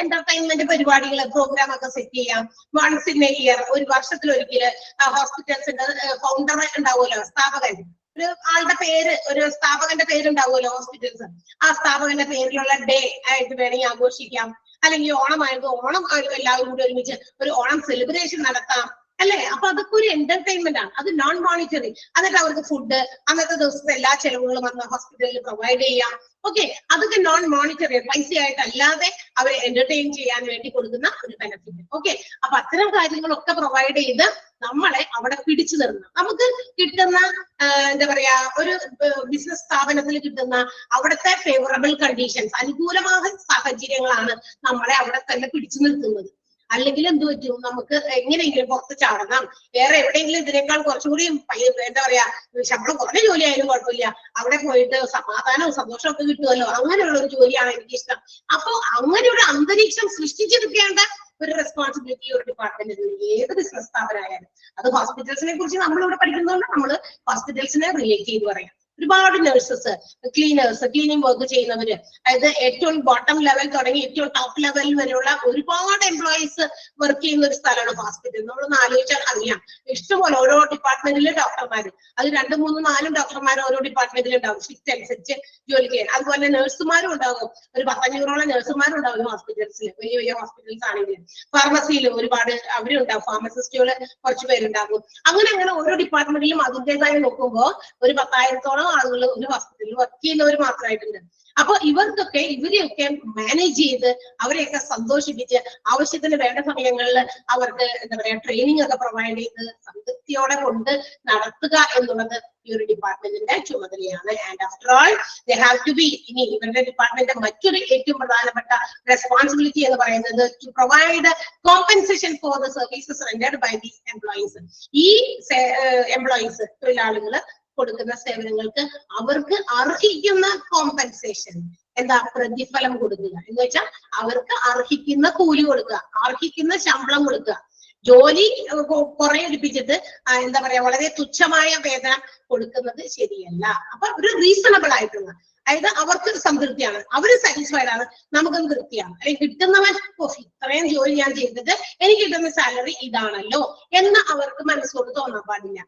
എന്റർടൈൻമെന്റ് പരിപാടികൾ, പ്രോഗ്രാം ഒക്കെ സെറ്റ് ചെയ്യാം. വൺസ് ഇൻ എ ഇയർ, ഒരു വർഷത്തിലൊരിക്കല് ഹോസ്പിറ്റൽസിന്റെ ഫൗണ്ടർ ഉണ്ടാവുമല്ലോ, സ്ഥാപകൻ, ഒരു ആളുടെ പേര്, ഒരു സ്ഥാപകന്റെ പേരുണ്ടാവുമല്ലോ ഹോസ്പിറ്റൽസ്, ആ സ്ഥാപകന്റെ പേരിലുള്ള ഡേ ആയിട്ട് വേണമെങ്കിൽ ആഘോഷിക്കാം. അല്ലെങ്കിൽ ഓണമായിരുന്നു, ഓണം എല്ലാവരും കൂടി ഒരുമിച്ച് ഒരു ഓണം സെലിബ്രേഷൻ നടത്താം അല്ലെ. അപ്പൊ അതൊക്കെ ഒരു എന്റർടൈൻമെന്റ് ആണ്, അത് നോൺ മോണിറ്ററി. എന്നിട്ട് അവർക്ക് ഫുഡ്, അന്നത്തെ ദിവസത്തെ എല്ലാ ചെലവുകളും വന്ന് ഹോസ്പിറ്റലിൽ പ്രൊവൈഡ് ചെയ്യാം. ഓക്കെ, അതൊക്കെ നോൺ മോണിറ്ററി, പൈസയായിട്ടല്ലാതെ അവരെ എന്റർടൈൻ ചെയ്യാൻ വേണ്ടി കൊടുക്കുന്ന ഒരു ബെനിഫിറ്റ്. ഓക്കെ, അപ്പൊ അത്തരം കാര്യങ്ങളൊക്കെ പ്രൊവൈഡ് ചെയ്ത് നമ്മളെ അവിടെ പിടിച്ചു നിർത്തണം. നമുക്ക് കിട്ടുന്ന എന്താ പറയാ, ഒരു ബിസിനസ് സ്ഥാപനത്തിൽ കിട്ടുന്ന അവിടുത്തെ ഫേവറബിൾ കണ്ടീഷൻസ്, അനുകൂലമായ സാഹചര്യങ്ങളാണ് നമ്മളെ അവിടെ തന്നെ പിടിച്ചു നിർത്തുന്നത്. അല്ലെങ്കിൽ എന്ത് പറ്റും? നമുക്ക് എങ്ങനെയെങ്കിലും പുറത്ത് ചാടണം, വേറെ എവിടെയെങ്കിലും ഇതിനേക്കാൾ കുറച്ചുകൂടി എന്താ പറയാ ശമ്പളം കുറഞ്ഞ ജോലി ആയാലും കുഴപ്പമില്ല, അവിടെ പോയിട്ട് സമാധാനവും സന്തോഷവും ഒക്കെ കിട്ടുമല്ലോ, അങ്ങനെയുള്ള ഒരു ജോലിയാണ് എനിക്കിഷ്ടം. അപ്പൊ അങ്ങനെ ഒരു അന്തരീക്ഷം സൃഷ്ടിച്ചെടുക്കേണ്ട ഒരു റെസ്പോൺസിബിലിറ്റി ഒരു ഡിപ്പാർട്ട്മെന്റിന്, ഏത് ബിസിനസ് സ്ഥാപനമായാലും. അത് ഹോസ്പിറ്റൽസിനെ കുറിച്ച് നമ്മളിവിടെ പഠിക്കുന്നതുകൊണ്ട് നമ്മൾ ഹോസ്പിറ്റൽസിനെ റിലേറ്റ് ചെയ്ത് പറയാം. ഒരുപാട് നഴ്സസ്, ക്ലീനേഴ്സ്, ക്ലീനിങ് വർക്ക് ചെയ്യുന്നവര്, അതായത് ഏറ്റവും ബോട്ടം ലെവൽ തുടങ്ങി ഏറ്റവും ടോപ്പ് ലെവലിൽ വരെയുള്ള ഒരുപാട് എംപ്ലോയീസ് വർക്ക് ചെയ്യുന്ന ഒരു സ്ഥലമാണ് ഹോസ്പിറ്റൽ. നമ്മളൊന്ന് ആലോചിച്ചാൽ അറിയാം. ഇഷ്ടംപോലെ ഓരോ ഡിപ്പാർട്ട്മെന്റിലെ ഡോക്ടർമാര്, അത് 2, 3, 4 ഡോക്ടർമാർ ഓരോ ഡിപ്പാർട്ട്മെന്റിൽ ഉണ്ടാവും, ഷിഫ്റ്റ് അനുസരിച്ച് ജോലി ചെയ്യാൻ. അതുപോലെ നഴ്സുമാരും ഉണ്ടാകും, ഒരു 1500ഓളം നഴ്സുമാരുണ്ടാവും ഹോസ്പിറ്റൽസിൽ, വലിയ വലിയ ഹോസ്പിറ്റൽസ് ആണെങ്കിൽ. ഫാർമസിയിലും ഒരുപാട് അവരുണ്ടാവും, ഫാർമസിസ്റ്റുകൾ കുറച്ച് പേരുണ്ടാകും. അങ്ങനെ ഓരോ ഡിപ്പാർട്ട്മെന്റിലും അതിൻ്റെതായി നോക്കുമ്പോൾ ഒരു 10,000ഓളം ആളുകൾ ഒരു ഹോസ്പിറ്റലിൽ വർക്ക് ചെയ്യുന്നവർ മാത്രമായിട്ടുണ്ട്. അപ്പൊ ഇവരെയൊക്കെ മാനേജ് ചെയ്ത് അവരെയൊക്കെ സന്തോഷിപ്പിച്ച് ആവശ്യത്തിന് വേണ്ട സമയങ്ങളിൽ അവർക്ക് എന്താ പറയാ ട്രെയിനിങ് ഒക്കെ പ്രൊവൈഡ് ചെയ്ത് സംതൃപ്തിയോടെ കൊണ്ട് നടത്തുക എന്നുള്ളത് ഈ ഒരു ഡിപ്പാർട്ട്മെന്റിന്റെ ചുമതലയാണ്. And after all they have to be, ഇനി ഇവരുടെ ഡിപ്പാർട്ട്മെന്റ് മറ്റൊരു ഏറ്റവും പ്രധാനപ്പെട്ട റെസ്പോൺസിബിലിറ്റി എന്ന് പറയുന്നത് to provide compensation for the services rendered by these employees. ഈ എംപ്ലോയീസ്, തൊഴിലാളികള് കൊടുക്കുന്ന സേവനങ്ങൾക്ക് അവർക്ക് അർഹിക്കുന്ന കോമ്പൻസേഷൻ, എന്താ, പ്രതിഫലം കൊടുക്കുക എന്ന് വെച്ചാൽ അവർക്ക് അർഹിക്കുന്ന കൂലി കൊടുക്കുക, അർഹിക്കുന്ന ശമ്പളം കൊടുക്കുക. ജോലി കുറെ എടുപ്പിച്ചിട്ട് എന്താ പറയാ വളരെ തുച്ഛമായ വേതനം കൊടുക്കുന്നത് ശരിയല്ല. അപ്പൊ ഒരു റീസണബിൾ ആയിട്ടുള്ള, അതായത് അവർക്ക് സംതൃപ്തിയാണ്, അവര് സാറ്റിസ്ഫൈഡ് ആണ്, നമുക്കും തൃപ്തിയാണ്. അല്ലെങ്കിൽ കിട്ടുന്നവൻ ഇത്രയും ജോലി ഞാൻ ചെയ്തിട്ട് എനിക്ക് കിട്ടുന്ന സാലറി ഇതാണല്ലോ എന്ന് അവർക്ക് മനസ്സോട് തോന്നാൻ പാടില്ല.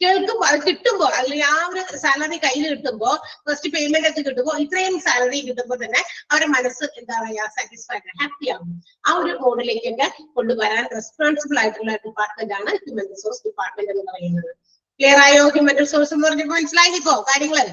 കേൾക്കുമ്പോ അത് കിട്ടുമ്പോ, അല്ലെങ്കിൽ ആ ഒരു സാലറി കയ്യിൽ കിട്ടുമ്പോ, ഫസ്റ്റ് പേയ്മെന്റ് ഒക്കെ കിട്ടുമ്പോ, ഇത്രയും സാലറി കിട്ടുമ്പോ തന്നെ അവരുടെ മനസ്സ് എന്താ പറയാ സാറ്റിസ്ഫൈഡ്, ഹാപ്പി ആകും. ആ ഒരു മോഡിലേക്കൊക്കെ കൊണ്ടുവരാൻ റെസ്പോൺസിബിൾ ആയിട്ടുള്ള ഡിപ്പാർട്ട്മെന്റ് ആണ് ഹ്യൂമൻ റിസോഴ്സ് ഡിപ്പാർട്ട്മെന്റ് എന്ന് പറയുന്നത്. ക്ലിയർ ആയോ? ഹ്യൂമൻ റിസോഴ്സ് എന്ന് പറഞ്ഞപ്പോ മനസ്സിലായിപ്പോ കാര്യങ്ങള്?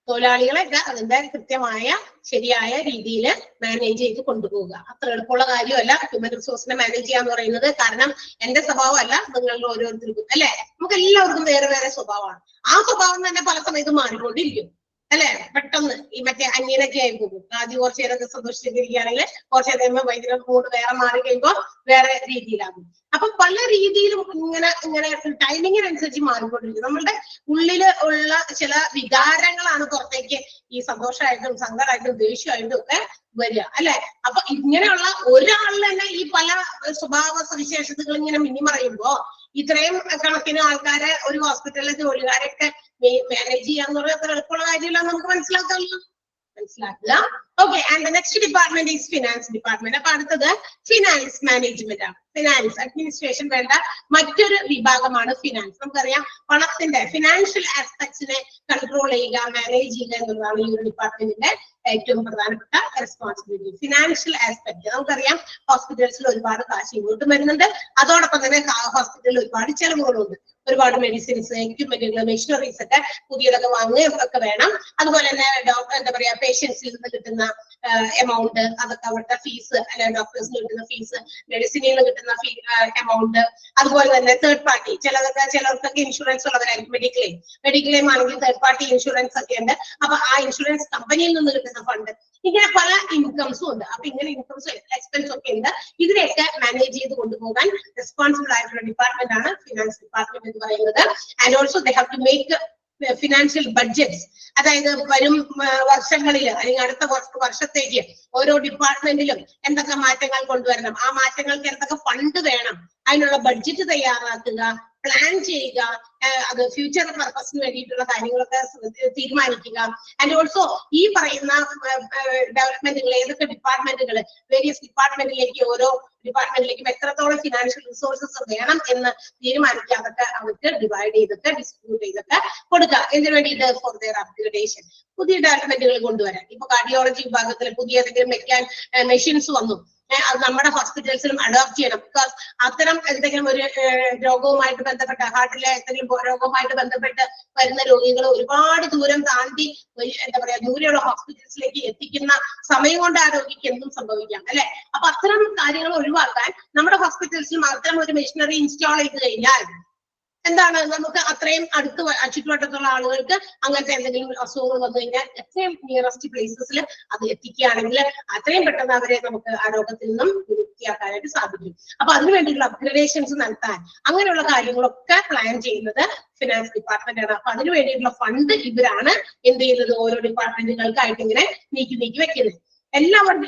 തൊഴിലാളികളെയൊക്കെ അതിന്റെ കൃത്യമായ ശരിയായ രീതിയിൽ മാനേജ് ചെയ്ത് കൊണ്ടുപോവുക. അത്ര എളുപ്പമുള്ള കാര്യമല്ല ഹ്യൂമൻ റിസോഴ്സിനെ മാനേജ് ചെയ്യാന്ന് പറയുന്നത്. കാരണം എന്റെ സ്വഭാവമല്ല നിങ്ങളുടെ ഓരോരുത്തർക്കും അല്ലെ, നമുക്ക് എല്ലാവർക്കും വേറെ വേറെ സ്വഭാവമാണ്. ആ സ്വഭാവം തന്നെ പല സമയത്തും മാറിക്കൊണ്ടിരിക്കും അല്ലെ. പെട്ടെന്ന് ഈ മറ്റേ അന്യനൊക്കെ ആയി പോകും. ആദ്യം കുറച്ചു നേരമൊക്കെ സന്തോഷിച്ചിരിക്കുകയാണെങ്കിൽ കുറച്ചു നേരം ഭയങ്കര മൂഡ് വേറെ മാറി കഴിയുമ്പോൾ വേറെ രീതിയിലാകും. അപ്പൊ പല രീതിയിലും ഇങ്ങനെ ടൈമിങ്ങിനനുസരിച്ച് മാറിക്കൊണ്ടിരിക്കും. നമ്മളുടെ ഉള്ളില് ഉള്ള ചില വികാരങ്ങളാണ് പുറത്തേക്ക് ഈ സന്തോഷമായിട്ടും സങ്കടമായിട്ടും ദേഷ്യമായിട്ടും ഒക്കെ വരിക അല്ലെ. അപ്പൊ ഇങ്ങനെയുള്ള ഒരാളിൽ തന്നെ ഈ പല സ്വഭാവ സവിശേഷതകൾ ഇങ്ങനെ മിന്നിമറയുമ്പോ ഇത്രയും കണക്കിന് ആൾക്കാരെ ഒരു ഹോസ്പിറ്റലിലെ ജോലിക്കാരൊക്കെ മാനേജ് ചെയ്യാന്ന് പറയുന്നത് അത്ര എളുപ്പമുള്ള കാര്യമില്ല നമുക്ക് മനസ്സിലാക്കാമല്ലോ. മനസ്സിലാക്കുക. Okay, and the next department is finance department. അപ്പൊ അടുത്തത് ഫിനാൻസ് മാനേജ്മെന്റ് ആണ്. ഫിനാൻസ് അഡ്മിനിസ്ട്രേഷൻ വേണ്ട മറ്റൊരു വിഭാഗമാണ് ഫിനാൻസ്. നമുക്കറിയാം പണത്തിന്റെ ഫിനാൻഷ്യൽ ആസ്പെക്ട്സിനെ കൺട്രോൾ ചെയ്യുക, മാനേജ് ചെയ്യുക എന്നുള്ളതാണ് ഈ ഒരു ഡിപ്പാർട്ട്മെന്റിന്റെ ഏറ്റവും പ്രധാനപ്പെട്ട റെസ്പോൺസിബിലിറ്റി. ഫിനാൻഷ്യൽ ആസ്പെക്ട് നമുക്കറിയാം ഹോസ്പിറ്റൽസിൽ ഒരുപാട് കാശ് ഇങ്ങോട്ടും വരുന്നുണ്ട്, അതോടൊപ്പം തന്നെ ഹോസ്പിറ്റലിൽ ഒരുപാട് ചെലവുകളുണ്ട്. ഒരുപാട് മെഡിസിൻസ്, എക്യുപ്മെന്റുകൾ, മെഷീനറീസ് ഒക്കെ പുതിയതൊക്കെ വാങ്ങുകയും ഒക്കെ വേണം. അതുപോലെ തന്നെ എന്താ പറയാ പേഷ്യൻസിൽ നിന്ന് കിട്ടുന്ന എമൗണ്ട്, അതൊക്കെ അവരുടെ ഫീസ്, അല്ലെങ്കിൽ ഡോക്ടേഴ്സിന് കിട്ടുന്ന ഫീസ്, മെഡിസിനിൽ നിന്ന് കിട്ടുന്ന എമൗണ്ട്, അതുപോലെ തന്നെ തേർഡ് പാർട്ടി ചിലർക്കൊക്കെ ഇൻഷുറൻസ് ഉള്ളവരായിരിക്കും. മെഡിക്ലെയിം ആണെങ്കിൽ തേർഡ് പാർട്ടി ഇൻഷുറൻസ് ഒക്കെ ഉണ്ട്. അപ്പൊ ആ ഇൻഷുറൻസ് കമ്പനിയിൽ നിന്ന് കിട്ടുന്ന ഫണ്ട്, ഇങ്ങനെ പല ഇൻകംസും ഉണ്ട്. അപ്പൊ ഇങ്ങനെ ഇൻകംസും എക്സ്പെൻസും ഒക്കെ ഉണ്ട്. ഇതിനെയൊക്കെ മാനേജ് ചെയ്ത് കൊണ്ടുപോകാൻ റെസ്പോൺസിബിൾ ആയിട്ടുള്ള ഡിപ്പാർട്ട്മെന്റ് ആണ് ഫിനാൻസ് ഡിപ്പാർട്ട്മെന്റ് എന്ന് പറയുന്നത്. And also they have to make financial budgets. അതായത് വരും വർഷങ്ങളിൽ അല്ലെങ്കിൽ അടുത്ത വർഷത്തേക്ക് ഓരോ ഡിപ്പാർട്ട്മെന്റിലും എന്തൊക്കെ മാറ്റങ്ങൾ കൊണ്ടുവരണം, ആ മാറ്റങ്ങൾക്ക് എന്തൊക്കെ ഫണ്ട് വേണം, അതിനുള്ള ബഡ്ജറ്റ് തയ്യാറാക്കുക, പ്ലാൻ ചെയ്യുക, അത് ഫ്യൂച്ചർ പർപ്പസിന് വേണ്ടിയിട്ടുള്ള കാര്യങ്ങളൊക്കെ തീരുമാനിക്കുക. ആൻഡ് ഓൾസോ ഈ പറയുന്ന ഡെവലപ്മെന്റുകൾ ഏതൊക്കെ ഡിപ്പാർട്ട്മെന്റുകൾ, വേരിയസ് ഡിപ്പാർട്ട്മെന്റിലേക്ക്, ഓരോ ഡിപ്പാർട്ട്മെന്റിലേക്കും എത്രത്തോളം ഫിനാൻഷ്യൽ റിസോഴ്സസ് വേണം എന്ന് തീരുമാനിക്കുക. അതൊക്കെ അവർക്ക് ഡിവൈഡ് ചെയ്തിട്ട് ഡിസ്ട്രിബ്യൂട്ട് ചെയ്തിട്ട് കൊടുക്കുക. ഇതിനു വേണ്ടിയിട്ട് ഫോർ ദെയർ അപ്ഗ്രഡേഷൻ പുതിയ ഡെവലപ്മെന്റുകൾ കൊണ്ടുവരാൻ. ഇപ്പൊ കാർഡിയോളജി വിഭാഗത്തിൽ പുതിയ ഏതെങ്കിലും മെഷീൻസ് വന്നു, അത് നമ്മുടെ ഹോസ്പിറ്റൽസിലും അഡോപ്റ്റ് ചെയ്യണം. ബിക്കോസ് അത്തരം എന്തെങ്കിലും ഒരു രോഗവുമായിട്ട് ബന്ധപ്പെട്ട, ഹാർട്ടിലെ എന്തെങ്കിലും രോഗവുമായിട്ട് ബന്ധപ്പെട്ട് വരുന്ന രോഗികൾ ഒരുപാട് ദൂരം താണ്ടി എന്താ പറയാ ദൂരെയുള്ള ഹോസ്പിറ്റൽസിലേക്ക് എത്തിക്കുന്ന സമയം കൊണ്ട് ആ രോഗിക്ക് എന്തും സംഭവിക്കാം അല്ലെ. അപ്പൊ അത്തരം കാര്യങ്ങൾ ഒഴിവാക്കാൻ നമ്മുടെ ഹോസ്പിറ്റൽസിൽ മാത്രം ഒരു മെഷീനറി ഇൻസ്റ്റാൾ ചെയ്ത് കഴിഞ്ഞാൽ എന്താണ്, നമുക്ക് അത്രയും അടുത്ത് ചുറ്റുവട്ടത്തുള്ള ആളുകൾക്ക് അങ്ങനത്തെ എന്തെങ്കിലും അസുഖങ്ങൾ വന്നു കഴിഞ്ഞാൽ എത്രയും നിയറസ്റ്റ് പ്ലേസസിൽ അത് എത്തിക്കുകയാണെങ്കിൽ അത്രയും പെട്ടെന്ന് അവരെ നമുക്ക് ആ രോഗത്തിൽ നിന്നും വൃത്തിയാക്കാനായിട്ട് സാധിക്കും. അപ്പൊ അതിനു വേണ്ടിയിട്ടുള്ള അപ്ഗ്രഡേഷൻസ് നടത്താൻ അങ്ങനെയുള്ള കാര്യങ്ങളൊക്കെ പ്ലാൻ ചെയ്യുന്നത് ഫിനാൻസ് ഡിപ്പാർട്ട്മെന്റ് ആണ്. അപ്പൊ അതിനു വേണ്ടിയിട്ടുള്ള ഫണ്ട് ഇവരാണ് എന്ത് ചെയ്യുന്നത്, ഓരോ ഡിപ്പാർട്ട്മെന്റുകൾക്കായിട്ട് ഇങ്ങനെ നീക്കി വെക്കുന്നത്.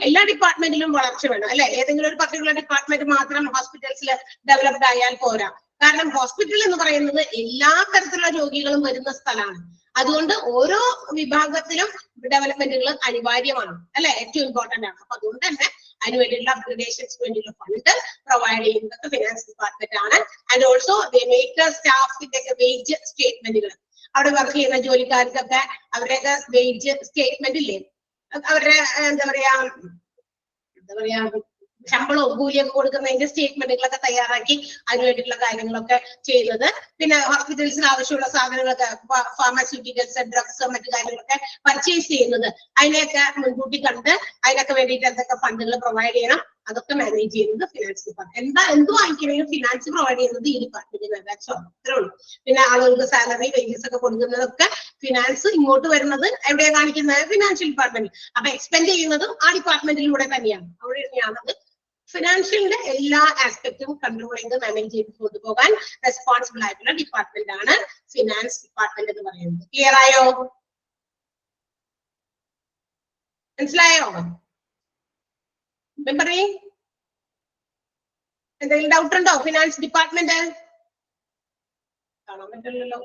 എല്ലാ ഡിപ്പാർട്ട്മെന്റിലും വളർച്ച വേണം അല്ലെ. ഏതെങ്കിലും ഒരു പർട്ടിക്കുലർ ഡിപ്പാർട്ട്മെന്റ് മാത്രം ഹോസ്പിറ്റൽസിൽ ഡെവലപ്ഡ് ആയാൽ പോരാ. കാരണം ഹോസ്പിറ്റൽ എന്ന് പറയുന്നത് എല്ലാ തരത്തിലുള്ള രോഗികളും വരുന്ന സ്ഥലമാണ്. അതുകൊണ്ട് ഓരോ വിഭാഗത്തിലും ഡെവലപ്മെന്റുകൾ അനിവാര്യമാണ് അല്ലെ, ഏറ്റവും ഇമ്പോർട്ടന്റ് ആണ്. അപ്പൊ അതുകൊണ്ട് തന്നെ അതിന് വേണ്ടിയിട്ടുള്ള അപ്ഗ്രഡേഷൻസ് വേണ്ടിയുള്ള ഫണ്ട് പ്രൊവൈഡ് ചെയ്യുന്നത് ഫിനാൻസ് ഡിപ്പാർട്ട്മെന്റ് ആണ്. ആൻഡ് ഓൾസോ ദേ മേക്ക് സ്റ്റാഫിന്റെ വേജ് സ്റ്റേറ്റ്മെന്റുകൾ, അവിടെ വർക്ക് ചെയ്യുന്ന ജോലിക്കാർക്കൊക്കെ അവരുടെയൊക്കെ വേജ് സ്റ്റേറ്റ്മെന്റ് ഇല്ലേ, അവരുടെ എന്താ പറയാ ശമ്പളവും കൂലിയൊക്കെ കൊടുക്കുന്നതിന്റെ സ്റ്റേറ്റ്മെന്റുകളൊക്കെ തയ്യാറാക്കി അതിന് വേണ്ടിയിട്ടുള്ള കാര്യങ്ങളൊക്കെ ചെയ്യുന്നത്. പിന്നെ ഹോസ്പിറ്റൽസിന് ആവശ്യമുള്ള സാധനങ്ങളൊക്കെ, ഫാർമസ്യൂട്ടിക്കൽസ്, ഡ്രഗ്സ്, മറ്റു കാര്യങ്ങളൊക്കെ പർച്ചേസ് ചെയ്യുന്നത്, അതിനെയൊക്കെ മുൻകൂട്ടി കണ്ട് അതിനൊക്കെ വേണ്ടിയിട്ട് എന്തൊക്കെ ഫണ്ടുകൾ പ്രൊവൈഡ് ചെയ്യണം അതൊക്കെ മാനേജ് ചെയ്യുന്നത് ഫിനാൻസ് ഡിപ്പാർട്ട്മെന്റ്. എന്ത് വാങ്ങിക്കണമെങ്കിലും ഫിനാൻസ് പ്രൊവൈഡ് ചെയ്യുന്നത് ഈ ഡിപ്പാർട്ട്മെന്റിന് അത്രേ ഉള്ളൂ. പിന്നെ ആളുകൾക്ക് സാലറി, വേജസ് ഒക്കെ കൊടുക്കുന്നതൊക്കെ ഫിനാൻസ് ഇങ്ങോട്ട് വരുന്നത് എവിടെയാണ് കാണിക്കുന്നത്, ഫിനാൻഷ്യൽ ഡിപ്പാർട്ട്മെന്റ്. അപ്പൊ എക്സ്പെൻഡ് ചെയ്യുന്നതും ആ ഡിപ്പാർട്ട്മെന്റിലൂടെ തന്നെയാണ്. അവിടെയാണത് ഫിനാൻഷ്യലിന്റെ എല്ലാ ആസ്പെക്റ്റും കൺട്രോൾ ചെയ്ത് മാനേജ് ചെയ്ത് കൊണ്ടുപോകാൻ റെസ്പോൺസിബിൾ ആയിട്ടുള്ള ഡിപ്പാർട്ട്മെന്റ് ആണ് ഫിനാൻസ് ഡിപ്പാർട്ട്മെന്റ് എന്ന് പറയുന്നത്. ക്ലിയർ ആയോ? മനസ്സിലായോ? പറയേ, എന്തെങ്കിലും ഡൗട്ട് ഉണ്ടോ? ഫിനാൻസ് ഡിപ്പാർട്ട്മെന്റ് കാണാൻ പറ്റില്ലല്ലോ.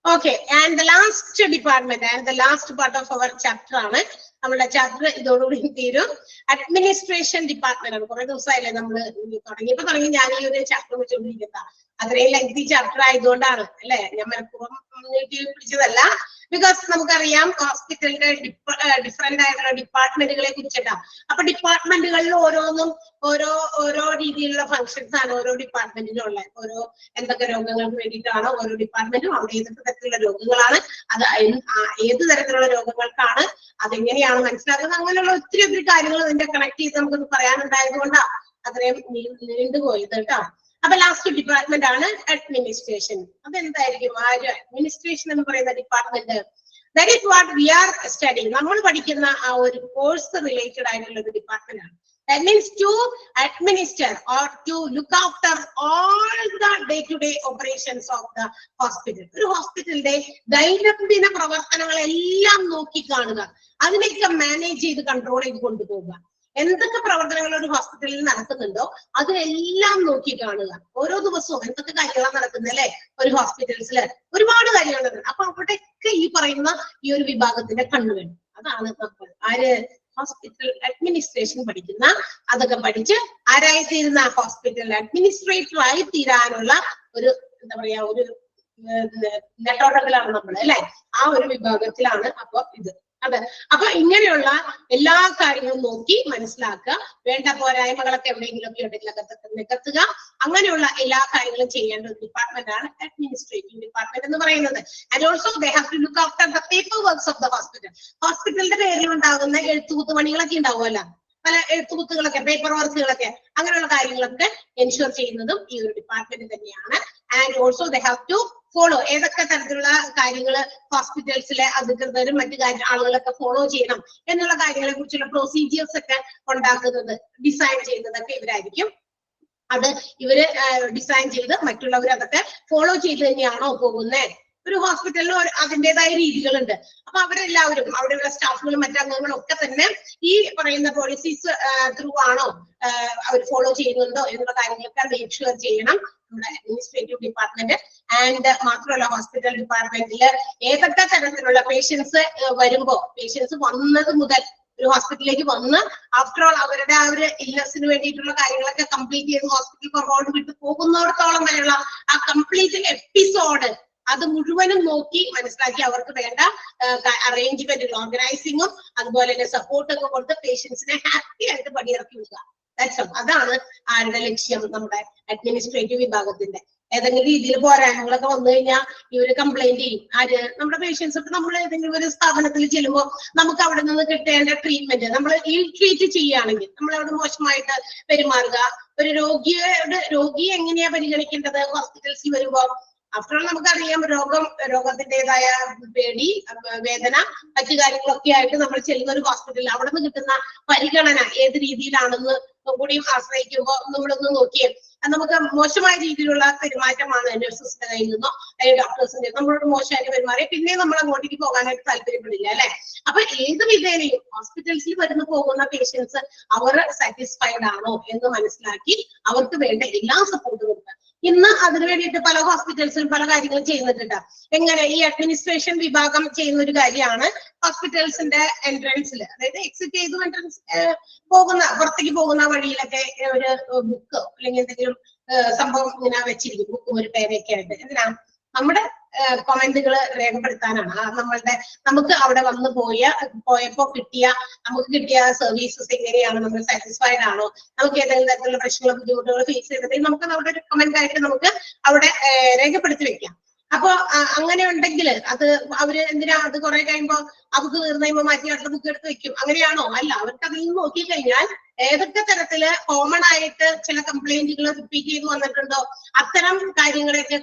Okay, and the last department and the last part of our chapter ആണ് നമ്മുടെ ചാപ്റ്റർ ഇതോടുകൂടി തീരും. അഡ്മിനിസ്ട്രേഷൻ ഡിപ്പാർട്ട്മെന്റ് ആണ്. കുറെ ദിവസമായില്ലേ നമ്മള് തുടങ്ങി ഞാൻ ഈ ഒരു ചാപ്റ്റർ വെച്ചുകൊണ്ടിരിക്കുന്ന, അത്രയും ലെങ്തി ചാപ്റ്റർ ആയതുകൊണ്ടാണ് അല്ലെ, ഞാൻ മനഃപൂർവ്വം പിടിച്ചതല്ല. ബിക്കോസ് നമുക്കറിയാം ഹോസ്പിറ്റലിന്റെ ഡിഫറെന്റ് ആയിട്ടുള്ള ഡിപ്പാർട്ട്മെന്റുകളെ കുറിച്ചിട്ടാണ്. അപ്പൊ ഡിപ്പാർട്ട്മെന്റുകളിൽ ഓരോന്നും ഓരോ രീതിയിലുള്ള ഫങ്ഷൻസ് ആണ് ഓരോ ഡിപ്പാർട്ട്മെന്റിനും ഉള്ളത്. ഓരോ എന്തൊക്കെ രോഗങ്ങൾക്ക് വേണ്ടിയിട്ടാണ് ഓരോ ഡിപ്പാർട്ട്മെന്റും, അവിടെ ഏതൊക്കെ തരത്തിലുള്ള രോഗങ്ങളാണ്, അത് ഏത് തരത്തിലുള്ള രോഗങ്ങൾക്കാണ്, അതെങ്ങനെയാണ് മനസ്സിലാക്കുന്നത്, അങ്ങനെയുള്ള ഒത്തിരി കാര്യങ്ങൾ ഇതിന്റെ കണക്ട് ചെയ്ത് നമുക്ക് പറയാനുണ്ടായത് കൊണ്ടാണ് അത്രയും നീണ്ടുപോയത് കേട്ടോ. അപ്പൊ ലാസ്റ്റ് ഡിപ്പാർട്ട്മെന്റ് ആണ് അഡ്മിനിസ്ട്രേഷൻ. അതെന്തായിരിക്കും ആ ഒരു അഡ്മിനിസ്ട്രേഷൻ എന്ന് പറയുന്ന department? That is what we are studying. നമ്മൾ പഠിക്കുന്ന ആ ഒരു കോഴ്സ് റിലേറ്റഡ് ആയിട്ടുള്ള ഒരു ഡിപ്പാർട്ട്മെന്റ് ആണ്. That means to administer or to look after all the day-to-day operations of the hospital. ഒരു ഹോസ്പിറ്റലിന്റെ ദൈനംദിന പ്രവർത്തനങ്ങളെല്ലാം നോക്കി കാണുക, അതിനെയൊക്കെ മാനേജ് ചെയ്ത് കൺട്രോൾ ചെയ്ത് കൊണ്ടുപോകുക. എന്തൊക്കെ പ്രവർത്തനങ്ങൾ ഒരു ഹോസ്പിറ്റലിൽ നടക്കുന്നുണ്ടോ അതിനെല്ലാം നോക്കി കാണുക. ഓരോ ദിവസവും എന്തൊക്കെ കാര്യങ്ങളാണ് നടക്കുന്നത് അല്ലെ ഒരു ഹോസ്പിറ്റൽസിൽ ഒരുപാട് കാര്യങ്ങൾ നടക്കുന്നത്. അപ്പൊ അവിടെയൊക്കെ ഈ പറയുന്ന ഈ ഒരു വിഭാഗത്തിന്റെ കണ്ണു വേണം. അതാണ് നമ്മൾ ആര് ഹോസ്പിറ്റൽ അഡ്മിനിസ്ട്രേഷൻ പഠിക്കുന്ന അതൊക്കെ പഠിച്ച് ആരായി തീരുന്ന ഹോസ്പിറ്റൽ അഡ്മിനിസ്ട്രേറ്റർ ആയി തീരാനുള്ള ഒരു എന്താ പറയാ ഒരു നെട്ടോട്ടത്തിലാണ് നമ്മൾ അല്ലെ. ആ ഒരു വിഭാഗത്തിലാണ് അപ്പൊ ഇത്. അതെ, അപ്പൊ ഇങ്ങനെയുള്ള എല്ലാ കാര്യങ്ങളും നോക്കി മനസ്സിലാക്കുക. വേണ്ട പോരായ്മകളൊക്കെ എവിടെയെങ്കിലുമൊക്കെ ഉണ്ടെങ്കിൽ നികത്തുക. അങ്ങനെയുള്ള എല്ലാ കാര്യങ്ങളും ചെയ്യേണ്ട ഒരു ഡിപ്പാർട്ട്മെന്റ് ആണ് അഡ്മിനിസ്ട്രേറ്റീവ് ഡിപ്പാർട്ട്മെന്റ് എന്ന് പറയുന്നത്. And also they have to look after the paper works of the hospital. ഹോസ്പിറ്റലിന്റെ പേരിൽ ഉണ്ടാകുന്ന എഴുത്തുകുത്ത് പണികളൊക്കെ ഉണ്ടാവുമല്ലോ, പല എഴുത്തുകുത്തുകളൊക്കെ പേപ്പർ വർക്കുകളൊക്കെ അങ്ങനെയുള്ള കാര്യങ്ങളൊക്കെ എൻഷുർ ചെയ്യുന്നതും ഈ ഒരു ഡിപ്പാർട്ട്മെന്റ് തന്നെയാണ്. And also they have to follow ഏതൊക്കെ തരത്തിലുള്ള കാര്യങ്ങള് ഹോസ്പിറ്റൽസിലെ അധികൃതരും മറ്റു ആളുകളൊക്കെ ഫോളോ ചെയ്യണം എന്നുള്ള കാര്യങ്ങളെ കുറിച്ചുള്ള പ്രൊസീജിയേഴ്സ് ഒക്കെ ഉണ്ടാക്കുന്നത് ഡിസൈൻ ചെയ്യുന്നതൊക്കെ ഇവരായിരിക്കും. അത് ഇവര് ഡിസൈൻ ചെയ്ത് മറ്റുള്ളവർ അതൊക്കെ ഫോളോ ചെയ്ത് തന്നെയാണോ പോകുന്നത്. ഒരു ഹോസ്പിറ്റലിൽ അതിൻ്റെതായ രീതികളുണ്ട്. അപ്പൊ അവരെല്ലാവരും അവിടെയുള്ള സ്റ്റാഫുകളും മറ്റംഗങ്ങളും ഒക്കെ തന്നെ ഈ പറയുന്ന പോളിസീസ് ത്രൂ ആണോ അവർ ഫോളോ ചെയ്യുന്നുണ്ടോ എന്നുള്ള കാര്യങ്ങളൊക്കെ മേക്ക് ഷുവർ ചെയ്യണം നമ്മുടെ അഡ്മിനിസ്ട്രേറ്റീവ് ഡിപ്പാർട്ട്മെന്റ്. ആൻഡ് മാത്രമല്ല ഹോസ്പിറ്റൽ ഡിപ്പാർട്ട്മെന്റിൽ ഏതൊക്കെ തരത്തിലുള്ള പേഷ്യൻസ് വരുമ്പോ പേഷ്യൻസ് വന്നത് മുതൽ ഒരു ഹോസ്പിറ്റലിലേക്ക് വന്ന് ആഫ്റ്റർ ഓൾ അവരുടെ ആ ഒരു ഇൽനെസ്സിന് വേണ്ടിയിട്ടുള്ള കാര്യങ്ങളൊക്കെ കംപ്ലീറ്റ് ചെയ്ത് ഹോസ്പിറ്റൽ പുറകോട്ട് വിട്ടു പോകുന്നിടത്തോളം വരെയുള്ള ആ കംപ്ലീറ്റ് എപ്പിസോഡ് അത് മുഴുവനും നോക്കി മനസ്സിലാക്കി അവർക്ക് വേണ്ട അറേഞ്ച്മെന്റും ഓർഗനൈസിങ്ങും അതുപോലെ തന്നെ സപ്പോർട്ടൊക്കെ കൊടുത്ത് പേഷ്യൻസിനെ ഹാപ്പി ആയിട്ട് പടിയിറക്കി വിടുക. അതാണ് ആരുടെ ലക്ഷ്യം നമ്മുടെ അഡ്മിനിസ്ട്രേറ്റീവ് വിഭാഗത്തിന്റെ. ഏതെങ്കിലും രീതിയിൽ പോരായ്മകളൊക്കെ വന്നു കഴിഞ്ഞാൽ ഇവര് കംപ്ലൈന്റ് ചെയ്യും. ആര് നമ്മുടെ പേഷ്യൻസ്. ഇപ്പൊ നമ്മൾ ഏതെങ്കിലും ഒരു സ്ഥാപനത്തിൽ ചെല്ലുമ്പോൾ നമുക്ക് അവിടെ നിന്ന് കിട്ടേണ്ട ട്രീറ്റ്മെന്റ് നമ്മൾ ഈ ട്രീറ്റ് ചെയ്യുകയാണെങ്കിൽ നമ്മൾ അവിടെ മോശമായിട്ട് പെരുമാറുക. ഒരു രോഗിയെ എങ്ങനെയാ പരിഗണിക്കേണ്ടത് ഹോസ്പിറ്റൽസിൽ വരുമ്പോ ആഫ്റ്റർ ഓൾ നമുക്കറിയാം രോഗത്തിൻ്റെതായ പേടി വേദന മറ്റു കാര്യങ്ങളൊക്കെ ആയിട്ട് നമ്മൾ ചെല്ലുന്ന ഒരു ഹോസ്പിറ്റലിൽ അവിടെ നിന്ന് കിട്ടുന്ന പരിഗണന ഏത് രീതിയിലാണെന്ന് കൂടിയും ആശ്രയിക്കുമ്പോൾ നമ്മളൊന്ന് നോക്കിയേ നമുക്ക് മോശമായ രീതിയിലുള്ള പെരുമാറ്റമാണ് നഴ്സസിന്റെ കയ്യിൽ നിന്നോ അല്ലെങ്കിൽ ഡോക്ടേഴ്സിന്റെ നമ്മളോട് മോശമായിട്ട് പെരുമാറി പിന്നെ നമ്മൾ അങ്ങോട്ടേക്ക് പോകാനായിട്ട് താല്പര്യപ്പെടില്ല അല്ലെ. അപ്പൊ ഏത് വിധേനയും ഹോസ്പിറ്റൽസിൽ പോകുന്ന പേഷ്യൻസ് അവർ സാറ്റിസ്ഫൈഡ് ആണോ എന്ന് മനസ്സിലാക്കി അവർക്ക് വേണ്ട എല്ലാ സപ്പോർട്ടും കൊടുക്കുക. ഇന്ന് അതിനു വേണ്ടിയിട്ട് പല ഹോസ്പിറ്റൽസിലും പല കാര്യങ്ങളും ചെയ്യുന്നുണ്ട്. എങ്ങനെ ഈ അഡ്മിനിസ്ട്രേഷൻ വിഭാഗം ചെയ്യുന്ന ഒരു കാര്യമാണ് ഹോസ്പിറ്റൽസിന്റെ എൻട്രൻസിൽ അതായത് എക്സിറ്റ് ചെയ്ത് എൻട്രൻസ് പുറത്തേക്ക് പോകുന്ന വഴിയിലൊക്കെ ഒരു ബുക്ക് അല്ലെങ്കിൽ എന്തെങ്കിലും സംഭവം ഇങ്ങനെ വെച്ചിരിക്കും. ബുക്കും ഒരു പേരൊക്കെ ആയിട്ട്. എന്തിനാ? നമ്മുടെ കമന്റുകൾ രേഖപ്പെടുത്താനാണ്. നമുക്ക് അവിടെ വന്ന് പോയപ്പോ നമുക്ക് കിട്ടിയ സർവീസസ് എങ്ങനെയാണ്, നമ്മൾ സാറ്റിസ്ഫൈഡ് ആണോ, നമുക്ക് ഏതെങ്കിലും തരത്തിലുള്ള പ്രശ്നങ്ങളോ ബുദ്ധിമുട്ടുകളോ ഫേസ് ചെയ്തിട്ടുണ്ടെങ്കിൽ നമുക്ക് നമ്മുടെ ഒരു കമന്റ് ആയിട്ട് നമുക്ക് അവിടെ രേഖപ്പെടുത്തി വെക്കാം. അപ്പൊ അങ്ങനെ ഉണ്ടെങ്കിൽ അത് അവര് എന്തിനാ അത് കുറെ കഴിയുമ്പോ ആ ബുക്ക് തീർന്നു കഴിയുമ്പോൾ മാറ്റി അടുത്ത ബുക്ക് എടുത്ത് വെക്കും. അങ്ങനെയാണോ? അല്ല. അവർക്ക് അതിൽ നിന്ന് നോക്കിക്കഴിഞ്ഞാൽ ഏതൊക്കെ തരത്തില് കോമൺ ആയിട്ട് ചില കംപ്ലൈന്റുകൾ റിപ്പീറ്റ് ചെയ്ത് വന്നിട്ടുണ്ടോ അത്തരം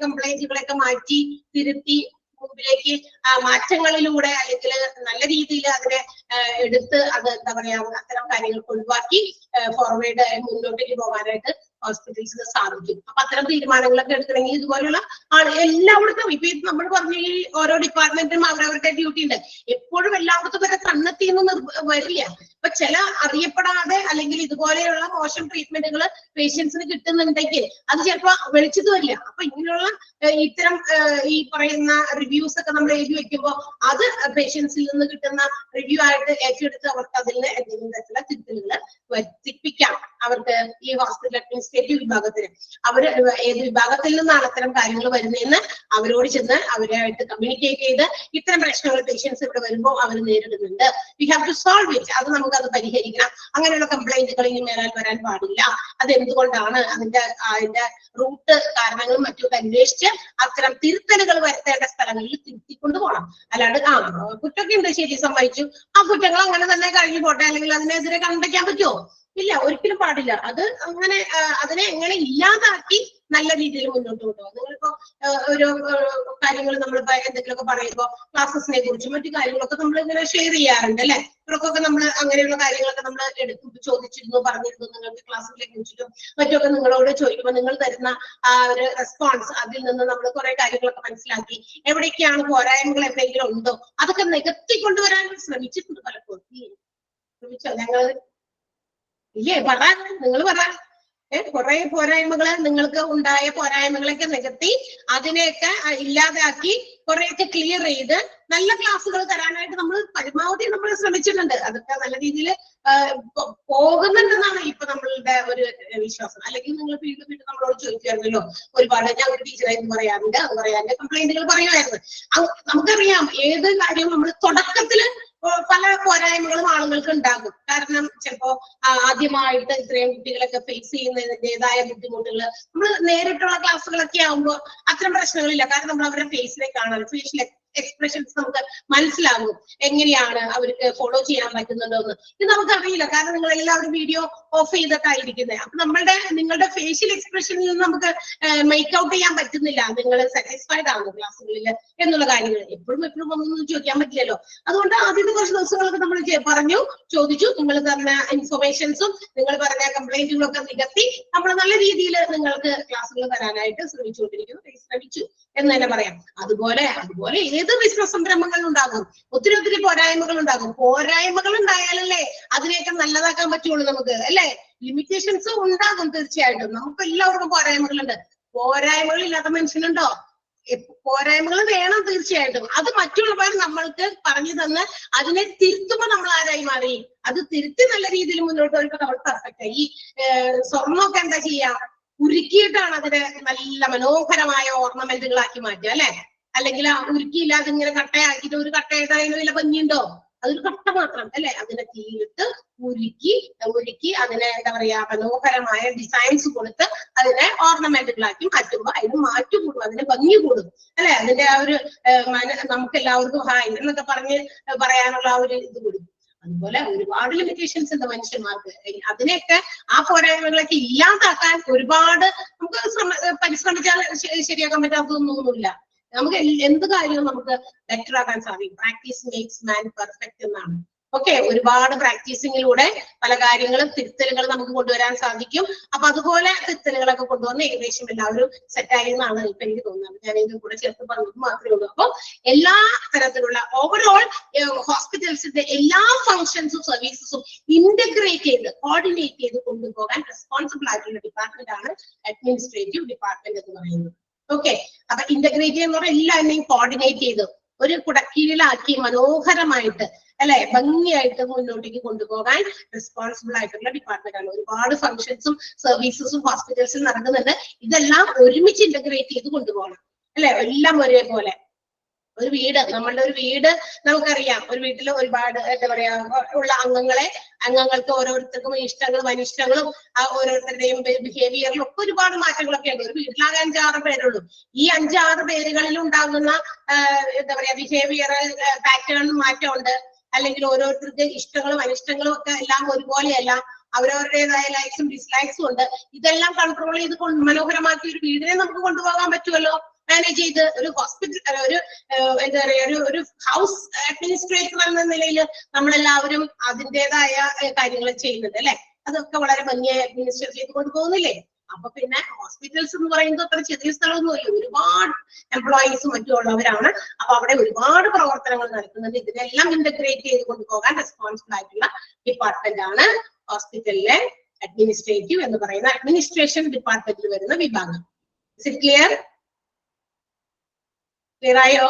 കംപ്ലൈന്റുകളൊക്കെ മാറ്റി തിരുത്തി മുമ്പിലേക്ക് മാറ്റങ്ങളിലൂടെ അല്ലെങ്കിൽ നല്ല രീതിയിൽ അതിനെ എടുത്ത് അത് എന്താ പറയാ അത്തരം കാര്യങ്ങൾ ഒഴിവാക്കി ഫോർവേഡ് മുന്നോട്ടേക്ക് പോകാനായിട്ട് ഹോസ്പിറ്റൽസിന് സാധിക്കും. അപ്പൊ അത്തരം തീരുമാനങ്ങളൊക്കെ എടുക്കണമെങ്കിൽ ഇതുപോലെയുള്ള എല്ലായിടത്തും ഇപ്പൊ നമ്മൾ പറഞ്ഞ ഈ ഓരോ ഡിപ്പാർട്ട്മെന്റും അവരവരുടെ ഡ്യൂട്ടി ഉണ്ട്. എപ്പോഴും എല്ലായിടത്തും വരെ കണ്ണെത്തിയൊന്നും വരില്ല. ഇപ്പൊ ചില അറിയപ്പെടാതെ അല്ലെങ്കിൽ ഇതുപോലെയുള്ള മോശം ട്രീറ്റ്മെന്റുകൾ പേഷ്യൻസിന് കിട്ടുന്നുണ്ടെങ്കിൽ അത് ചിലപ്പോ വെളിച്ചത്ത് വരില്ല. അപ്പൊ ഇങ്ങനെയുള്ള ഇത്തരം ഈ പറയുന്ന റിവ്യൂസ് ഒക്കെ നമ്മൾ എഴുതി വെക്കുമ്പോൾ അത് പേഷ്യൻസിൽ നിന്ന് കിട്ടുന്ന റിവ്യൂ ആയിട്ട് ഏറ്റെടുത്ത് അവർക്ക് അതിൽ എന്തെങ്കിലും തരത്തിലുള്ള തിരുത്തലുകൾ വരുത്തിപ്പിക്കാം. അവർക്ക് ഈ ഹോസ്പിറ്റൽ അഡ്മിനിസ്ട്രേറ്റീവ് വിഭാഗത്തിന് അവര് ഏത് വിഭാഗത്തിൽ നിന്നാണ് അത്തരം കാര്യങ്ങൾ വരുന്നതെന്ന് അവരോട് ചെന്ന് അവരായിട്ട് കമ്മ്യൂണിക്കേറ്റ് ചെയ്ത് ഇത്തരം പ്രശ്നങ്ങൾ പേഷ്യൻസ് ഇവിടെ വരുമ്പോൾ അവർ നേരിടുന്നുണ്ട്, we have to solve it. അത് നമുക്കത് പരിഹരിക്കണം. അങ്ങനെയുള്ള കംപ്ലൈന്റുകൾ ഇനി വരാൻ പാടില്ല. അത് എന്തുകൊണ്ടാണ് അതിന്റെ റൂട്ട് കാരണങ്ങളും മറ്റും അന്വേഷിച്ച് അത്തരം തിരുത്തലുകൾ വരുത്തേണ്ട സ്ഥലങ്ങളിൽ തിരുത്തിക്കൊണ്ട് പോകണം. അല്ലാണ്ട് കുറ്റമൊക്കെ ഉണ്ട്, ശരി, സമ്മതിച്ചു, ആ കുറ്റങ്ങൾ അങ്ങനെ തന്നെ കഴിഞ്ഞു പോട്ടെ, അല്ലെങ്കിൽ അതിനെതിരെ കണ്ടയ്ക്കാൻ പറ്റുമോ? ഇല്ല, ഒരിക്കലും പാടില്ല. അത് അങ്ങനെ അതിനെ എങ്ങനെ ഇല്ലാതാക്കി നല്ല രീതിയിൽ മുന്നോട്ട് കൊണ്ടുപോകും. നിങ്ങളിപ്പോ ഓരോ കാര്യങ്ങൾ നമ്മളിപ്പോ എന്തെങ്കിലുമൊക്കെ പറയുമ്പോൾ ക്ലാസ്സസിനെ കുറിച്ചും മറ്റു കാര്യങ്ങളൊക്കെ നമ്മൾ ഇങ്ങനെ ഷെയർ ചെയ്യാറുണ്ട് അല്ലെ. ഇവർക്കൊക്കെ നമ്മൾ അങ്ങനെയുള്ള കാര്യങ്ങളൊക്കെ നമ്മൾ ചോദിച്ചിരുന്നു, പറഞ്ഞിരുന്നു. നിങ്ങൾക്ക് ക്ലാസ്സിനെ കുറിച്ചിട്ടും മറ്റൊക്കെ നിങ്ങളോട് ചോദിക്കുമ്പോൾ നിങ്ങൾ തരുന്ന ആ ഒരു റെസ്പോൺസ്, അതിൽ നിന്ന് നമ്മൾ കുറെ കാര്യങ്ങളൊക്കെ മനസ്സിലാക്കി എവിടേക്കാണ് പോരായ്മകൾ എവിടെയെങ്കിലും ഉണ്ടോ അതൊക്കെ നികത്തിക്കൊണ്ടുവരാൻ ശ്രമിച്ചിട്ടുണ്ട് പലപ്പോഴും. ശ്രമിച്ചോ? ഞങ്ങൾ ഇല്ലേ? പറ, നിങ്ങൾ പറ. കുറെ പോരായ്മകള് നിങ്ങൾക്ക് ഉണ്ടായ പോരായ്മകളൊക്കെ നികത്തി അതിനെയൊക്കെ ഇല്ലാതാക്കി കുറെയൊക്കെ ക്ലിയർ ചെയ്ത് നല്ല ക്ലാസ്സുകൾ തരാനായിട്ട് നമ്മൾ പരമാവധി നമ്മൾ ശ്രമിച്ചിട്ടുണ്ട്. അതൊക്കെ നല്ല രീതിയിൽ പോകുന്നുണ്ടെന്നാണ് ഇപ്പൊ നമ്മളുടെ ഒരു വിശ്വാസം. അല്ലെങ്കിൽ നിങ്ങൾ വീണ്ടും വീണ്ടും നമ്മളോട് ചോദിക്കുമായിരുന്നല്ലോ ഒരുപാട്, ഞാൻ ഒരു ടീച്ചറായിട്ട് പറയാറുണ്ട്, അത് പറയാറുണ്ട്, കംപ്ലൈന്റുകൾ പറയുമായിരുന്നു. നമുക്കറിയാം ഏത് കാര്യവും നമ്മൾ തുടക്കത്തില് പല പോരായ്മകളും ആളുകൾക്ക് ഉണ്ടാകും. കാരണം ചിലപ്പോ ആദ്യമായിട്ട് ഇത്രയും കുട്ടികളൊക്കെ ഫേസ് ചെയ്യുന്നതിൻ്റെതായ ബുദ്ധിമുട്ടുകൾ, നമ്മൾ നേരിട്ടുള്ള ക്ലാസ്സുകളൊക്കെ ആകുമ്പോൾ അത്തരം പ്രശ്നങ്ങളില്ല. കാരണം നമ്മൾ അവരുടെ ഫേസിനെ കാണാൻ, ഫേഷ്യൽ എക്സ്പ്രഷൻസ് നമുക്ക് മനസ്സിലാകും എങ്ങനെയാണ് അവർക്ക് ഫോളോ ചെയ്യാൻ പറ്റുന്നുണ്ടോ എന്ന്. ഇത് നമുക്കറിയില്ല, കാരണം നിങ്ങൾ എല്ലാവരും വീഡിയോ ഓഫ് ചെയ്തിട്ടായിരിക്കുന്നത്. അപ്പൊ നിങ്ങളുടെ ഫേഷ്യൽ എക്സ്പ്രഷനിൽ നിന്ന് നമുക്ക് മേക്ക് ഔട്ട് ചെയ്യാൻ പറ്റുന്നില്ല നിങ്ങൾ സാറ്റിസ്ഫൈഡ് ആണ് ക്ലാസ്സുകളിൽ എന്നുള്ള കാര്യങ്ങൾ. എപ്പോഴും ഒന്നും ചോദിക്കാൻ പറ്റില്ലല്ലോ. അതുകൊണ്ട് ആദ്യത്തെ കുറച്ച് ദിവസങ്ങളൊക്കെ നമ്മൾ ചോദിച്ചു, നിങ്ങൾ തന്ന ഇൻഫർമേഷൻസും നിങ്ങൾ പറഞ്ഞ കംപ്ലൈന്റുകളും ഒക്കെ നികത്തി നമ്മൾ നല്ല രീതിയിൽ നിങ്ങൾക്ക് ക്ലാസ്സുകൾ തരാനായിട്ട് ശ്രമിച്ചു എന്ന് തന്നെ പറയാം. അതുപോലെ ഏത് ബിസിനസ് സംരംഭങ്ങൾ ഉണ്ടാകും, ഒത്തിരി പോരായ്മകൾ ഉണ്ടാകും. പോരായ്മകൾ ഉണ്ടായാലല്ലേ അതിനെയൊക്കെ നല്ലതാക്കാൻ പറ്റുള്ളൂ നമുക്ക്, അല്ലെ? ലിമിറ്റേഷൻസ് ഉണ്ടാകും തീർച്ചയായിട്ടും. നമുക്ക് എല്ലാവർക്കും പോരായ്മകളുണ്ട്. പോരായ്മകൾ ഇല്ലാത്ത മനുഷ്യനുണ്ടോ? പോരായ്മകൾ വേണം തീർച്ചയായിട്ടും. അത് മറ്റുള്ളവർ നമ്മൾക്ക് പറഞ്ഞു തന്ന് അതിനെ തിരുത്തുമ്പോൾ നമ്മൾ ആരായി മാറി? അത് തിരുത്തി നല്ല രീതിയിൽ മുന്നോട്ട് വരുമ്പോൾ നമ്മൾ പെർഫെക്റ്റ്. ഈ സ്വർണ്ണമൊക്കെ എന്താ ചെയ്യാ? ഉരുക്കിയിട്ടാണ് അതിനെ നല്ല മനോഹരമായ ഓർണമെന്റുകളാക്കി മാറ്റുക, അല്ലെ? അല്ലെങ്കിൽ ഉരുക്കിയില്ലാതെ ഇങ്ങനെ കട്ടയാക്കിയിട്ട് ഒരു കട്ടയായിട്ട് അതിന് വല്ല ഭംഗിയുണ്ടോ? അതൊരു കട്ട മാത്രം, അല്ലെ? അതിനെ തീയിട്ട് ഉരുക്കി അതിനെ എന്താ പറയാ മനോഹരമായ ഡിസൈൻസ് കൊടുത്ത് അതിനെ ഓർണമെന്റുകളാക്കി മാറ്റുമ്പോൾ അതിന് മാറ്റു കൂടും, അതിന് ഭംഗി കൂടും, അല്ലെ? അതിന്റെ ആ ഒരു നമുക്ക് എല്ലാവർക്കും ഹായ് എന്നൊക്കെ പറയാനുള്ള ആ ഒരു ഇത് കൂടും. അതുപോലെ ഒരുപാട് ലിമിറ്റേഷൻസ് ഉണ്ട് മനുഷ്യന്മാർക്ക്. അതിനെയൊക്കെ ആ പോരായ്മകളൊക്കെ ഇല്ലാതാക്കാൻ ഒരുപാട് നമുക്ക് പരിശ്രമിച്ചാൽ ശരിയാക്കാൻ പറ്റാത്തതൊന്നുമില്ല. നമുക്ക് എന്ത് കാര്യവും നമുക്ക് ബെറ്റർ ആക്കാൻ സാധിക്കും. പ്രാക്ടീസ് മേക്സ് മാൻ പെർഫെക്റ്റ് എന്നാണ്. ഓക്കെ, ഒരുപാട് പ്രാക്ടീസിങ്ങിലൂടെ പല കാര്യങ്ങളും തിരുത്തലുകൾ നമുക്ക് കൊണ്ടുവരാൻ സാധിക്കും. അപ്പൊ അതുപോലെ തിരുത്തലുകളൊക്കെ കൊണ്ടുവന്ന് ഏകദേശം എല്ലാവരും സെറ്റായി എന്നാണ് ഇപ്പൊ എനിക്ക് തോന്നുന്നത്. ഞാൻ ഇതിനും കൂടെ ചേർത്ത് പറഞ്ഞത് മാത്രമേ ഉള്ളൂ. അപ്പൊ എല്ലാ തരത്തിലുള്ള ഓവറോൾ ഹോസ്പിറ്റൽസിന്റെ എല്ലാ ഫങ്ഷൻസും സർവീസസും ഇന്റഗ്രേറ്റ് ചെയ്ത് കോർഡിനേറ്റ് ചെയ്ത് കൊണ്ടുപോകാൻ റെസ്പോൺസിബിൾ ആയിട്ടുള്ള ഡിപ്പാർട്ട്മെന്റ് ആണ് അഡ്മിനിസ്ട്രേറ്റീവ് ഡിപ്പാർട്ട്മെന്റ് എന്ന് പറയുന്നത്. ഓക്കെ, അപ്പൊ ഇന്റഗ്രേറ്റ് എന്ന് പറഞ്ഞാൽ എല്ലാവരെയും കോർഡിനേറ്റ് ചെയ്ത് ഒരു കുടക്കീഴിലാക്കി മനോഹരമായിട്ട്, അല്ലെ, ഭംഗിയായിട്ട് മുന്നോട്ടേക്ക് കൊണ്ടുപോകാൻ റെസ്പോൺസിബിൾ ആയിട്ടുള്ള ഡിപ്പാർട്ട്മെന്റ് ആണ്. ഒരുപാട് ഫങ്ഷൻസും സർവീസസും ഹോസ്പിറ്റൽസിൽ നടക്കുന്നുണ്ട്. ഇതെല്ലാം ഒരുമിച്ച് ഇന്റഗ്രേറ്റ് ചെയ്ത് കൊണ്ടുപോകണം, അല്ലെ? എല്ലാം ഒരേപോലെ. ഒരു വീട്, നമ്മളുടെ ഒരു വീട് നമുക്കറിയാം. ഒരു വീട്ടിൽ ഒരുപാട് എന്താ പറയാ ഉള്ള അംഗങ്ങൾക്ക് ഓരോരുത്തർക്കും ഇഷ്ടങ്ങളും അനിഷ്ടങ്ങളും ഓരോരുത്തരുടെയും ബിഹേവിയറിലും ഒക്കെ ഒരുപാട് മാറ്റങ്ങളൊക്കെ ഉണ്ട്. ഒരു വീട്ടിലാകെ 5-6 പേരുള്ളൂ. ഈ 5-6 പേരുകളിൽ ഉണ്ടാകുന്ന എന്താ പറയാ ബിഹേവിയർ പാറ്റേൺ മാറ്റമുണ്ട്. അല്ലെങ്കിൽ ഓരോരുത്തർക്ക് ഇഷ്ടങ്ങളും അനിഷ്ടങ്ങളും ഒക്കെ എല്ലാം ഒരുപോലെയല്ല. അവരവരുടേതായ ലൈക്സും ഡിസ്ലൈക്സും ഉണ്ട്. ഇതെല്ലാം കൺട്രോൾ ചെയ്ത് മനോഹരമാക്കി ഒരു വീടിനെ നമുക്ക് കൊണ്ടുപോകാൻ പറ്റുമല്ലോ, മാനേജ് ചെയ്ത്. ഒരു ഹോസ്പിറ്റൽ ഒരു എന്താ പറയാ ഒരു ഹൗസ് അഡ്മിനിസ്ട്രേറ്റർ എന്ന നിലയിൽ നമ്മളെല്ലാവരും അതിൻ്റെതായ കാര്യങ്ങൾ ചെയ്യുന്നുണ്ട്, അല്ലെ? അതൊക്കെ വളരെ ഭംഗിയായി അഡ്മിനിസ്ട്രേറ്റ് ചെയ്ത് കൊണ്ടുപോകുന്നില്ലേ? അപ്പൊ പിന്നെ ഹോസ്പിറ്റൽസ് എന്ന് പറയുന്നത് അത്ര ചെറിയ സ്ഥലമൊന്നുമല്ല. ഒരുപാട് എംപ്ലോയീസും മറ്റും ഉള്ളവരാണ്. അപ്പൊ അവിടെ ഒരുപാട് പ്രവർത്തനങ്ങൾ നടക്കുന്നുണ്ട്. ഇതിനെല്ലാം ഇന്റഗ്രേറ്റ് ചെയ്ത് കൊണ്ടുപോകാൻ റെസ്പോൺസിബിൾ ആയിട്ടുള്ള ഡിപ്പാർട്ട്മെന്റ് ആണ് ഹോസ്പിറ്റലിലെ അഡ്മിനിസ്ട്രേറ്റീവ് എന്ന് പറയുന്ന അഡ്മിനിസ്ട്രേഷൻ ഡിപ്പാർട്ട്മെന്റിൽ വരുന്ന വിഭാഗം. Is it clear? ക്ലിയർ ആയോ?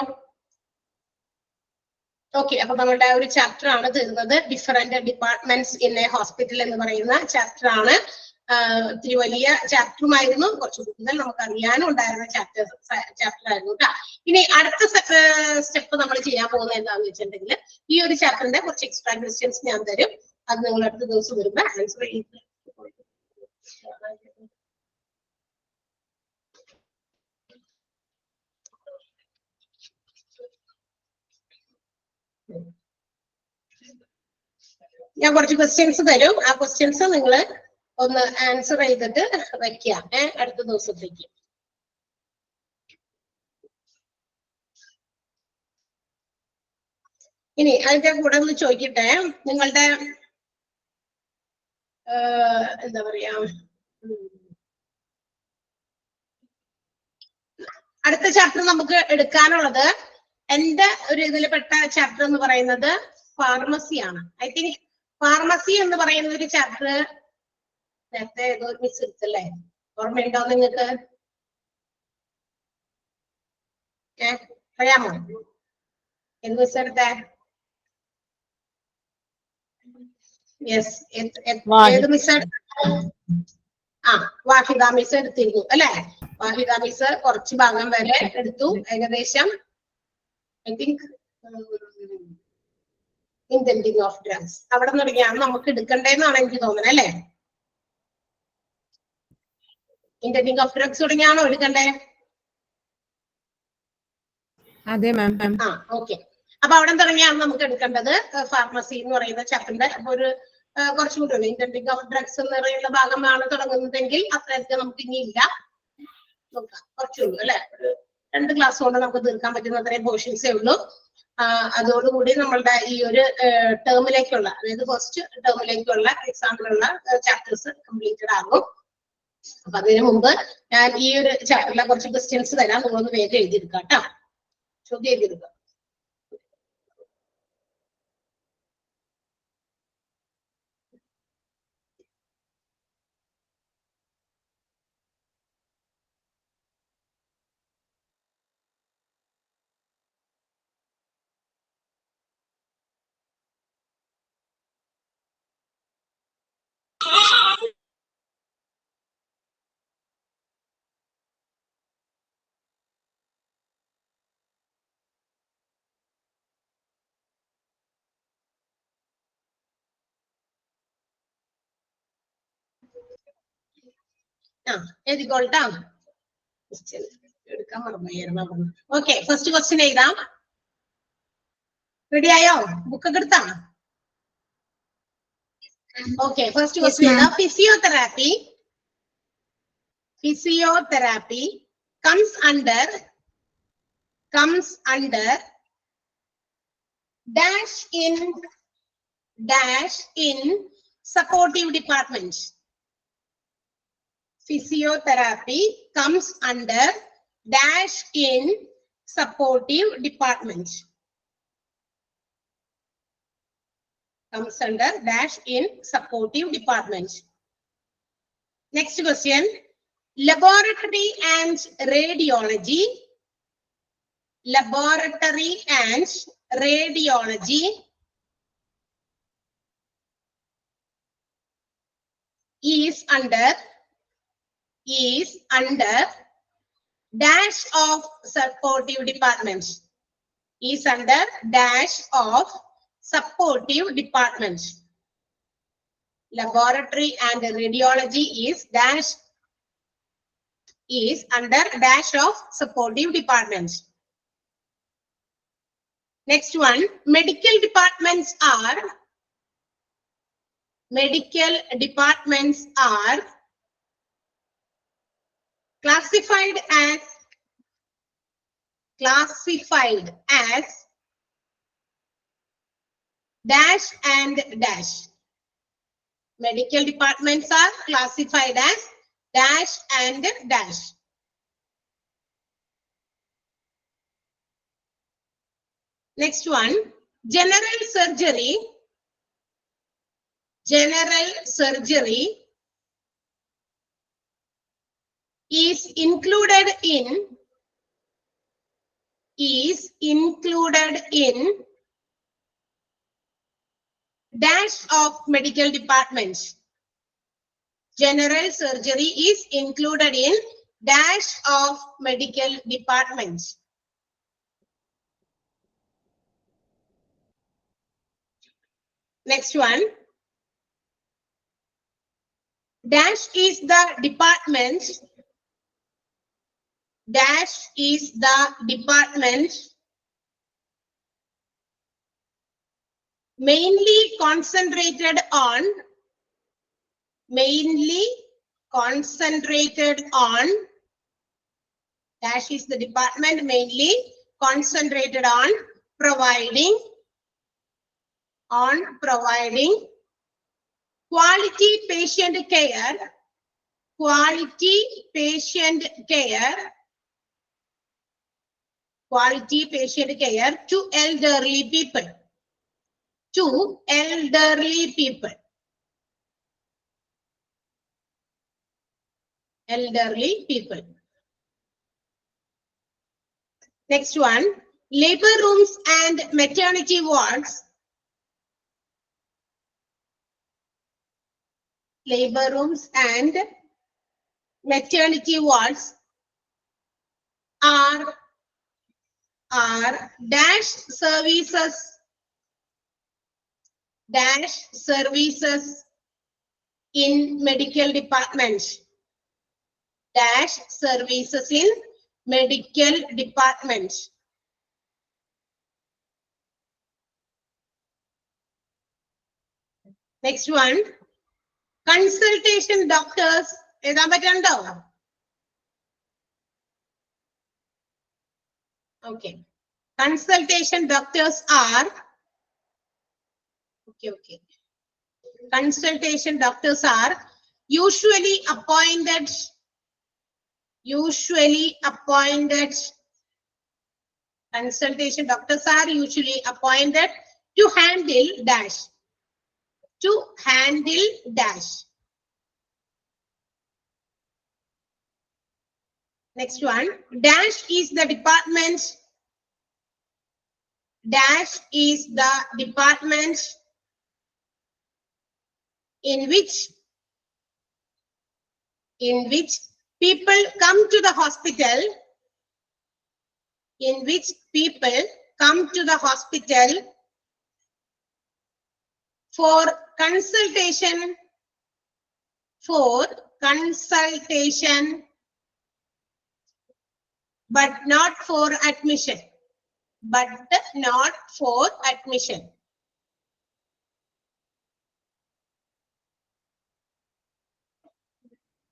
ഓക്കെ, അപ്പൊ നമ്മളുടെ ഒരു ചാപ്റ്റർ ആണ് തീർന്നത്. Different departments in a hospital എന്ന് പറയുന്ന ചാപ്റ്റർ ആണ്. ഇത്തിരി വലിയ ചാപ്റ്ററുമായിരുന്നു. കുറച്ച് കൂടുതൽ നമുക്ക് അറിയാനും ഉണ്ടായിരുന്ന ചാപ്റ്റർ ആയിരുന്നു കേട്ടോ. ഇനി അടുത്ത സ്റ്റെപ്പ് നമ്മൾ ചെയ്യാൻ പോകുന്നത് എന്താണെന്ന് വെച്ചിട്ടുണ്ടെങ്കിൽ ഈ ഒരു ചാപ്റ്ററിന്റെ കുറച്ച് എക്സ്ട്രാ ക്വസ്റ്റ്യൻസ് ഞാൻ തരും. അത് നിങ്ങൾ അടുത്ത ദിവസം വരുമ്പോൾ ആൻസർ ചെയ്ത് ഞാൻ കുറച്ച് ക്വസ്റ്റ്യൻസ് തരും. ആ ക്വസ്റ്റ്യൻസ് നിങ്ങൾ ഒന്ന് ആൻസർ ചെയ്തിട്ട് വെക്കാം അടുത്ത ദിവസത്തേക്ക്. ഇനി അതിന്റെ കൂടെ ഒന്ന് ചോദിക്കട്ടെ, നിങ്ങളുടെ എന്താ പറയാ അടുത്ത ചാപ്റ്റർ നമുക്ക് എടുക്കാനുള്ളത്, എന്റെ ഒരു ഇതിൽപ്പെട്ട ചാപ്റ്റർ എന്ന് പറയുന്നത് ഫാർമസിയാണ്. ഐ തിങ്ക് ഫാർമസി എന്ന് പറയുന്ന ഒരു ചാപ്റ്റർ നേരത്തെ ഏതോ ഒരു മിസ് എടുത്തല്ലേ, ഓർമ്മയുണ്ടോ നിങ്ങൾക്ക്? അറിയാമോ എന്ത് മിസ് എടുത്തേ? യെസ്, ഏത് മിസ്? ആ, വാഹിദ മിസ് എടുത്തിരുന്നു അല്ലെ? വാഹിദ മിസ് കുറച്ച് ഭാഗം വരെ എടുത്തു, ഏകദേശം I think intending of drugs അവിടെ തുടങ്ങിയാണ് നമുക്ക് എടുക്കണ്ടേന്നാണ് എനിക്ക് തോന്നുന്നത് അല്ലെ? ഇന്റൻഡിങ് ഓഫ് ഡ്രഗ്സ് തുടങ്ങിയാണോ എടുക്കണ്ടേ? അതെ മാം. ആ, ഓക്കെ. അപ്പൊ അവിടെ തുടങ്ങിയാണ് നമുക്ക് എടുക്കേണ്ടത് ഫാർമസി എന്ന് പറയുന്ന ചാപ്റ്ററിന്റെ ഒരു കുറച്ചും കൂടി ഉണ്ട്. ഇന്റൻഡിങ് ഓഫ് ഡ്രഗ്സ് എന്ന് പറയുന്ന ഭാഗമാണ് തുടങ്ങുന്നതെങ്കിൽ അത്രയധികം നമുക്ക് ഇനി ഇല്ല, നോക്കാം കുറച്ചുള്ളൂ അല്ലെ? 2 ക്ലാസ് കൊണ്ട് നമുക്ക് തീർക്കാൻ പറ്റുന്ന അത്രയും പോർഷൻസേ ഉള്ളൂ. അതോടുകൂടി നമ്മളുടെ ഈ ഒരു ടേമിലേക്കുള്ള, അതായത് ഫസ്റ്റ് ടേമിലേക്കുള്ള എക്സാമിനുള്ള ചാപ്റ്റേഴ്സ് കംപ്ലീറ്റഡ് ആകും. അപ്പൊ അതിനു മുമ്പ് ഞാൻ ഈ ഒരു ചാപ്റ്ററിലെ കുറച്ച് ക്വസ്റ്റ്യൻസ് തരാം, നിങ്ങളൊന്ന് വേഗം എഴുതിയെടുക്കാം കേട്ടോ, ചോദ്യം എഴുതിയെടുക്കാം. എഴുതിക്കോൾട്ടാ, എടുക്കാൻ മറന്നുപോയിരുന്നു. ഓക്കെ, ഫസ്റ്റ് ക്വസ്റ്റ്യൻ എഴുതാം. റെഡി ആയോ? ബുക്കൊക്കെ എടുത്താ? ഓക്കെ, ഫസ്റ്റ് ക്വസ്റ്റ്യൻ എഴുതാം. Physiotherapy comes under dash in supportive department. Physiotherapy comes under dash in supportive department. Comes under dash in supportive department. Next question. Laboratory and radiology. Laboratory and radiology is under dash of supportive department. Is under dash of supportive department. Laboratory and radiology is under dash of supportive department. Next one, medical departments are classified as dash and dash. Medical departments are classified as dash and dash. Next one, general surgery is included in dash of medical departments. General surgery is included in dash of medical departments. Next one, dash is the department mainly concentrated on dash is the department mainly concentrated on providing quality patient care to elderly people. elderly people. Next one, labor rooms and maternity wards. Labor rooms and maternity wards are dash services in medical department. Dash services in medical department. Next one, consultation doctors. എഴുതാൻ പറ്റുന്നുണ്ടോ? Okay. Consultation doctors are okay. Consultation doctors are usually appointed. Consultation doctors are usually appointed to handle dash. To handle dash. Next one, dash is the department. Dash is the department in which people come to the hospital. In which people come to the hospital for consultation. But not for admission.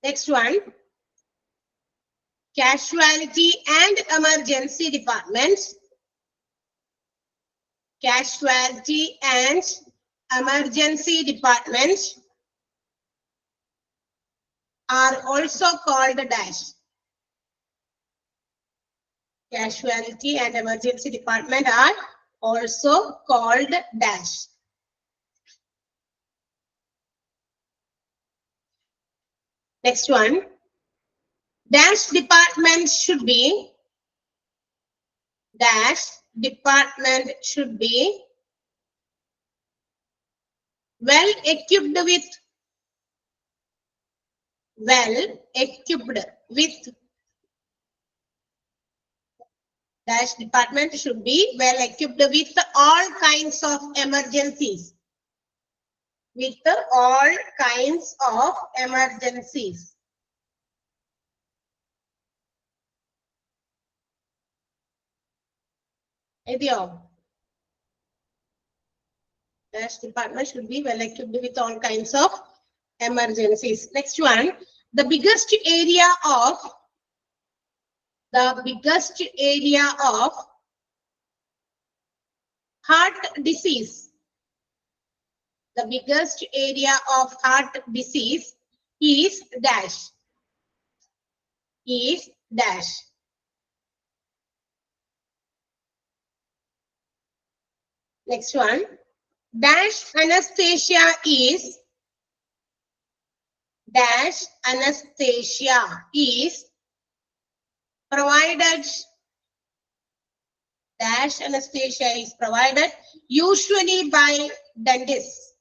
Next one, casualty and emergency departments. Casualty and emergency departments are also called dash. Casualty and emergency department are also called dash. Next one, dash department should be well equipped with dash department should be well equipped with all kinds of emergencies. With all kinds of emergencies. Dash department should be well equipped with all kinds of emergencies. Next one, the biggest area of heart disease. The biggest area of heart disease is dash. Next one, dash anesthesia is provided. Dash anesthesia is provided usually by dentists.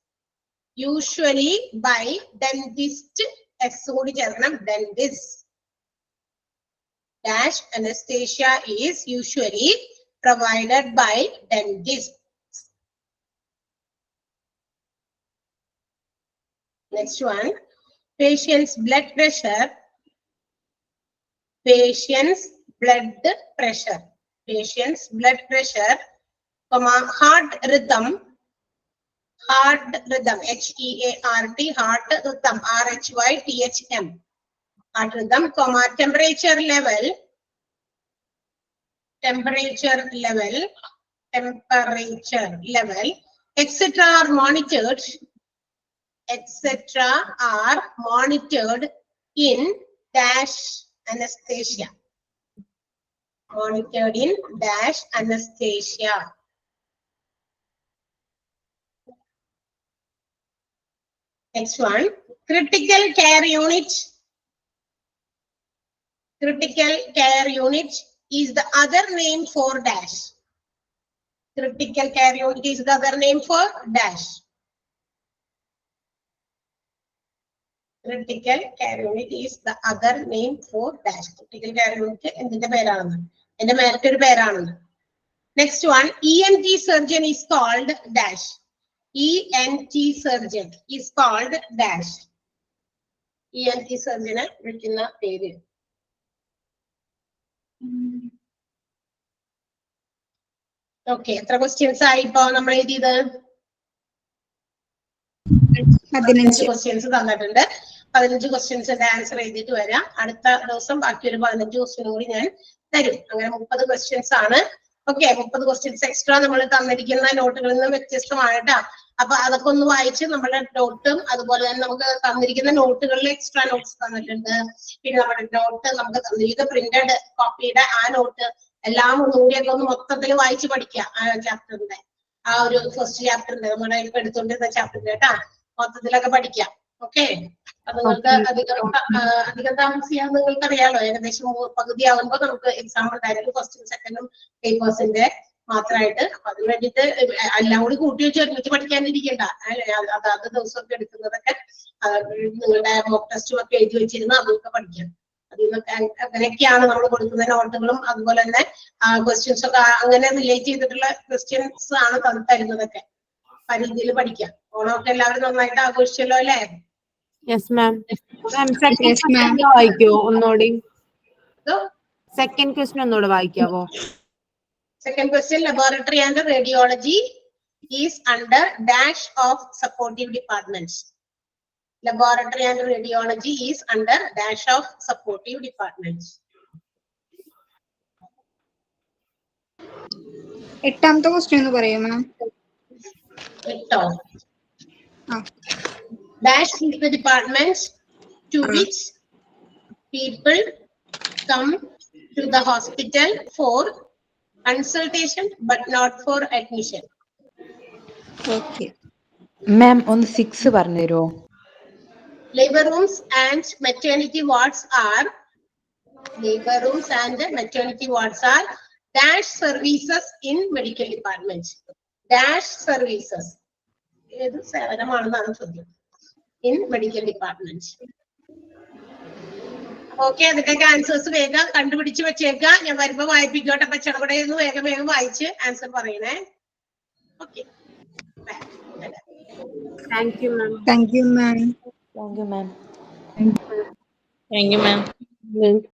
Dentist. Dash anesthesia is usually provided by dentists. Next one, patient's blood pressure. Patient's blood pressure, heart rhythm, heart rhythm, H-E-A-R-T, heart rhythm, R-H-Y-T-H-M, heart rhythm, temperature level, etc. are monitored in dash anesthesia. Monitored in dash anesthesia. Next one, critical care unit. Critical care unit is the other name for dash. Critical care unit is the other name for dash. Critical care unit is the other name for dash. Critical care unit എന്തിന്റെ പേരാണ്? എന്റെ മറ്റൊരു പേരാണ്. Next one, ENT surgeon is called dash. ENT surgeon is called dash. ENT surgeon വിളിക്കുന്ന പേര്. Okay, എത്ര questions ആയി ഇപ്പോ നമ്മൾ എഴുതിയത്? 15 questions തന്നിട്ടുണ്ട്. 15 questions ആൻസർ എഴുതിയിട്ട് വരാം. അടുത്ത ദിവസം ബാക്കി ഒരു 15 question കൂടി ഞാൻ തരും. അങ്ങനെ 30 questions ആണ്. ഓക്കെ, 30 questions എക്സ്ട്രാ നമ്മൾ തന്നിരിക്കുന്ന നോട്ടുകളിൽ നിന്ന് വ്യത്യസ്തമായിട്ടാ. അപ്പൊ അതൊക്കെ ഒന്ന് വായിച്ച് നമ്മുടെ നോട്ടും അതുപോലെ തന്നെ നമുക്ക് തന്നിരിക്കുന്ന നോട്ടുകളിൽ എക്സ്ട്രാ നോട്ട്സ് തന്നിട്ടുണ്ട്. പിന്നെ നമ്മുടെ നോട്ട് നമുക്ക് തന്നിരിക്കുന്ന പ്രിന്റഡ് കോപ്പിയുടെ ആ നോട്ട് എല്ലാം ഒന്നുകൂടിയൊക്കെ ഒന്ന് മൊത്തത്തിൽ വായിച്ച് പഠിക്കുക. ആ ചാപ്റ്ററിന്റെ ആ ഒരു ഫസ്റ്റ് ചാപ്റ്ററിന്റെ നമ്മുടെ ഇപ്പൊ എടുത്തുകൊണ്ടിരുന്ന ചാപ്റ്ററിന്റെ കേട്ടാ മൊത്തത്തിലൊക്കെ പഠിക്കാം. ഓക്കെ, അപ്പൊ നിങ്ങൾക്ക് അധികം താമസിയാന്ന് നിങ്ങൾക്ക് അറിയാലോ. ഏകദേശം പകുതി ആകുമ്പോൾ നമുക്ക് എക്സാം ഉണ്ടായിരുന്നു, ഫസ്റ്റും സെക്കൻഡും പേപ്പേഴ്സിന്റെ മാത്രമായിട്ട്. അപ്പൊ അതിന് വേണ്ടിയിട്ട് എല്ലാം കൂടി കൂട്ടി വെച്ച് ഒരുമിച്ച് പഠിക്കാനിരിക്കണ്ട. അതാത് ദിവസമൊക്കെ എടുക്കുന്നതൊക്കെ നിങ്ങളുടെ മോക്ക് ടെസ്റ്റും ഒക്കെ എഴുതി വെച്ചിരുന്ന അതൊക്കെ പഠിക്കാം. അങ്ങനെയൊക്കെയാണ് നമ്മൾ കൊടുക്കുന്ന നോട്ടുകളും അതുപോലെ തന്നെ ക്വസ്റ്റ്യൻസ് ഒക്കെ അങ്ങനെ റിലേറ്റ് ചെയ്തിട്ടുള്ള ക്വസ്റ്റ്യൻസ് ആണ് തരുന്നതൊക്കെ. ആ രീതിയിൽ പഠിക്കാം. ഓണമൊക്കെ എല്ലാവരും നന്നായിട്ട് ആഘോഷിച്ചല്ലോ അല്ലേ? Yes ma'am. വായിക്കോ ഒന്നുകൂടി? സെക്കൻഡ് ക്വസ്റ്റ്യൻ ഒന്നുകൂടെ വായിക്കാവോ? Second question, laboratory and radiology is under dash of supportive departments. Laboratory and radiology is under dash of supportive departments. എട്ടാമത്തെ ക്വസ്റ്റ്യൻ ഒന്ന് പറയോ മാം? Dash is the departments to which people come to the hospital for consultation but not for admission. Okay. Ma'am, on 6 പറഞ്ഞു തരുമോ? Labor rooms and maternity wards are dash services in medical departments. Dash services ഏത് സേവനമാണെന്നാണ് ചോദ്യം. In medical departments. Okay, അതിന്റെയൊക്കെ answers വേഗം കണ്ടുപിടിച്ച് വെച്ചേക്ക. ഞാൻ വരുമ്പോ വായിപ്പിക്കോട്ടെ. അപ്പൊ ചെറുപടയൊന്ന് വേഗം വായിച്ച് ആൻസർ പറയണേ. Okay, thank you ma'am. Thank you, ma'am. Thank you, ma'am. Thank you, ma'am.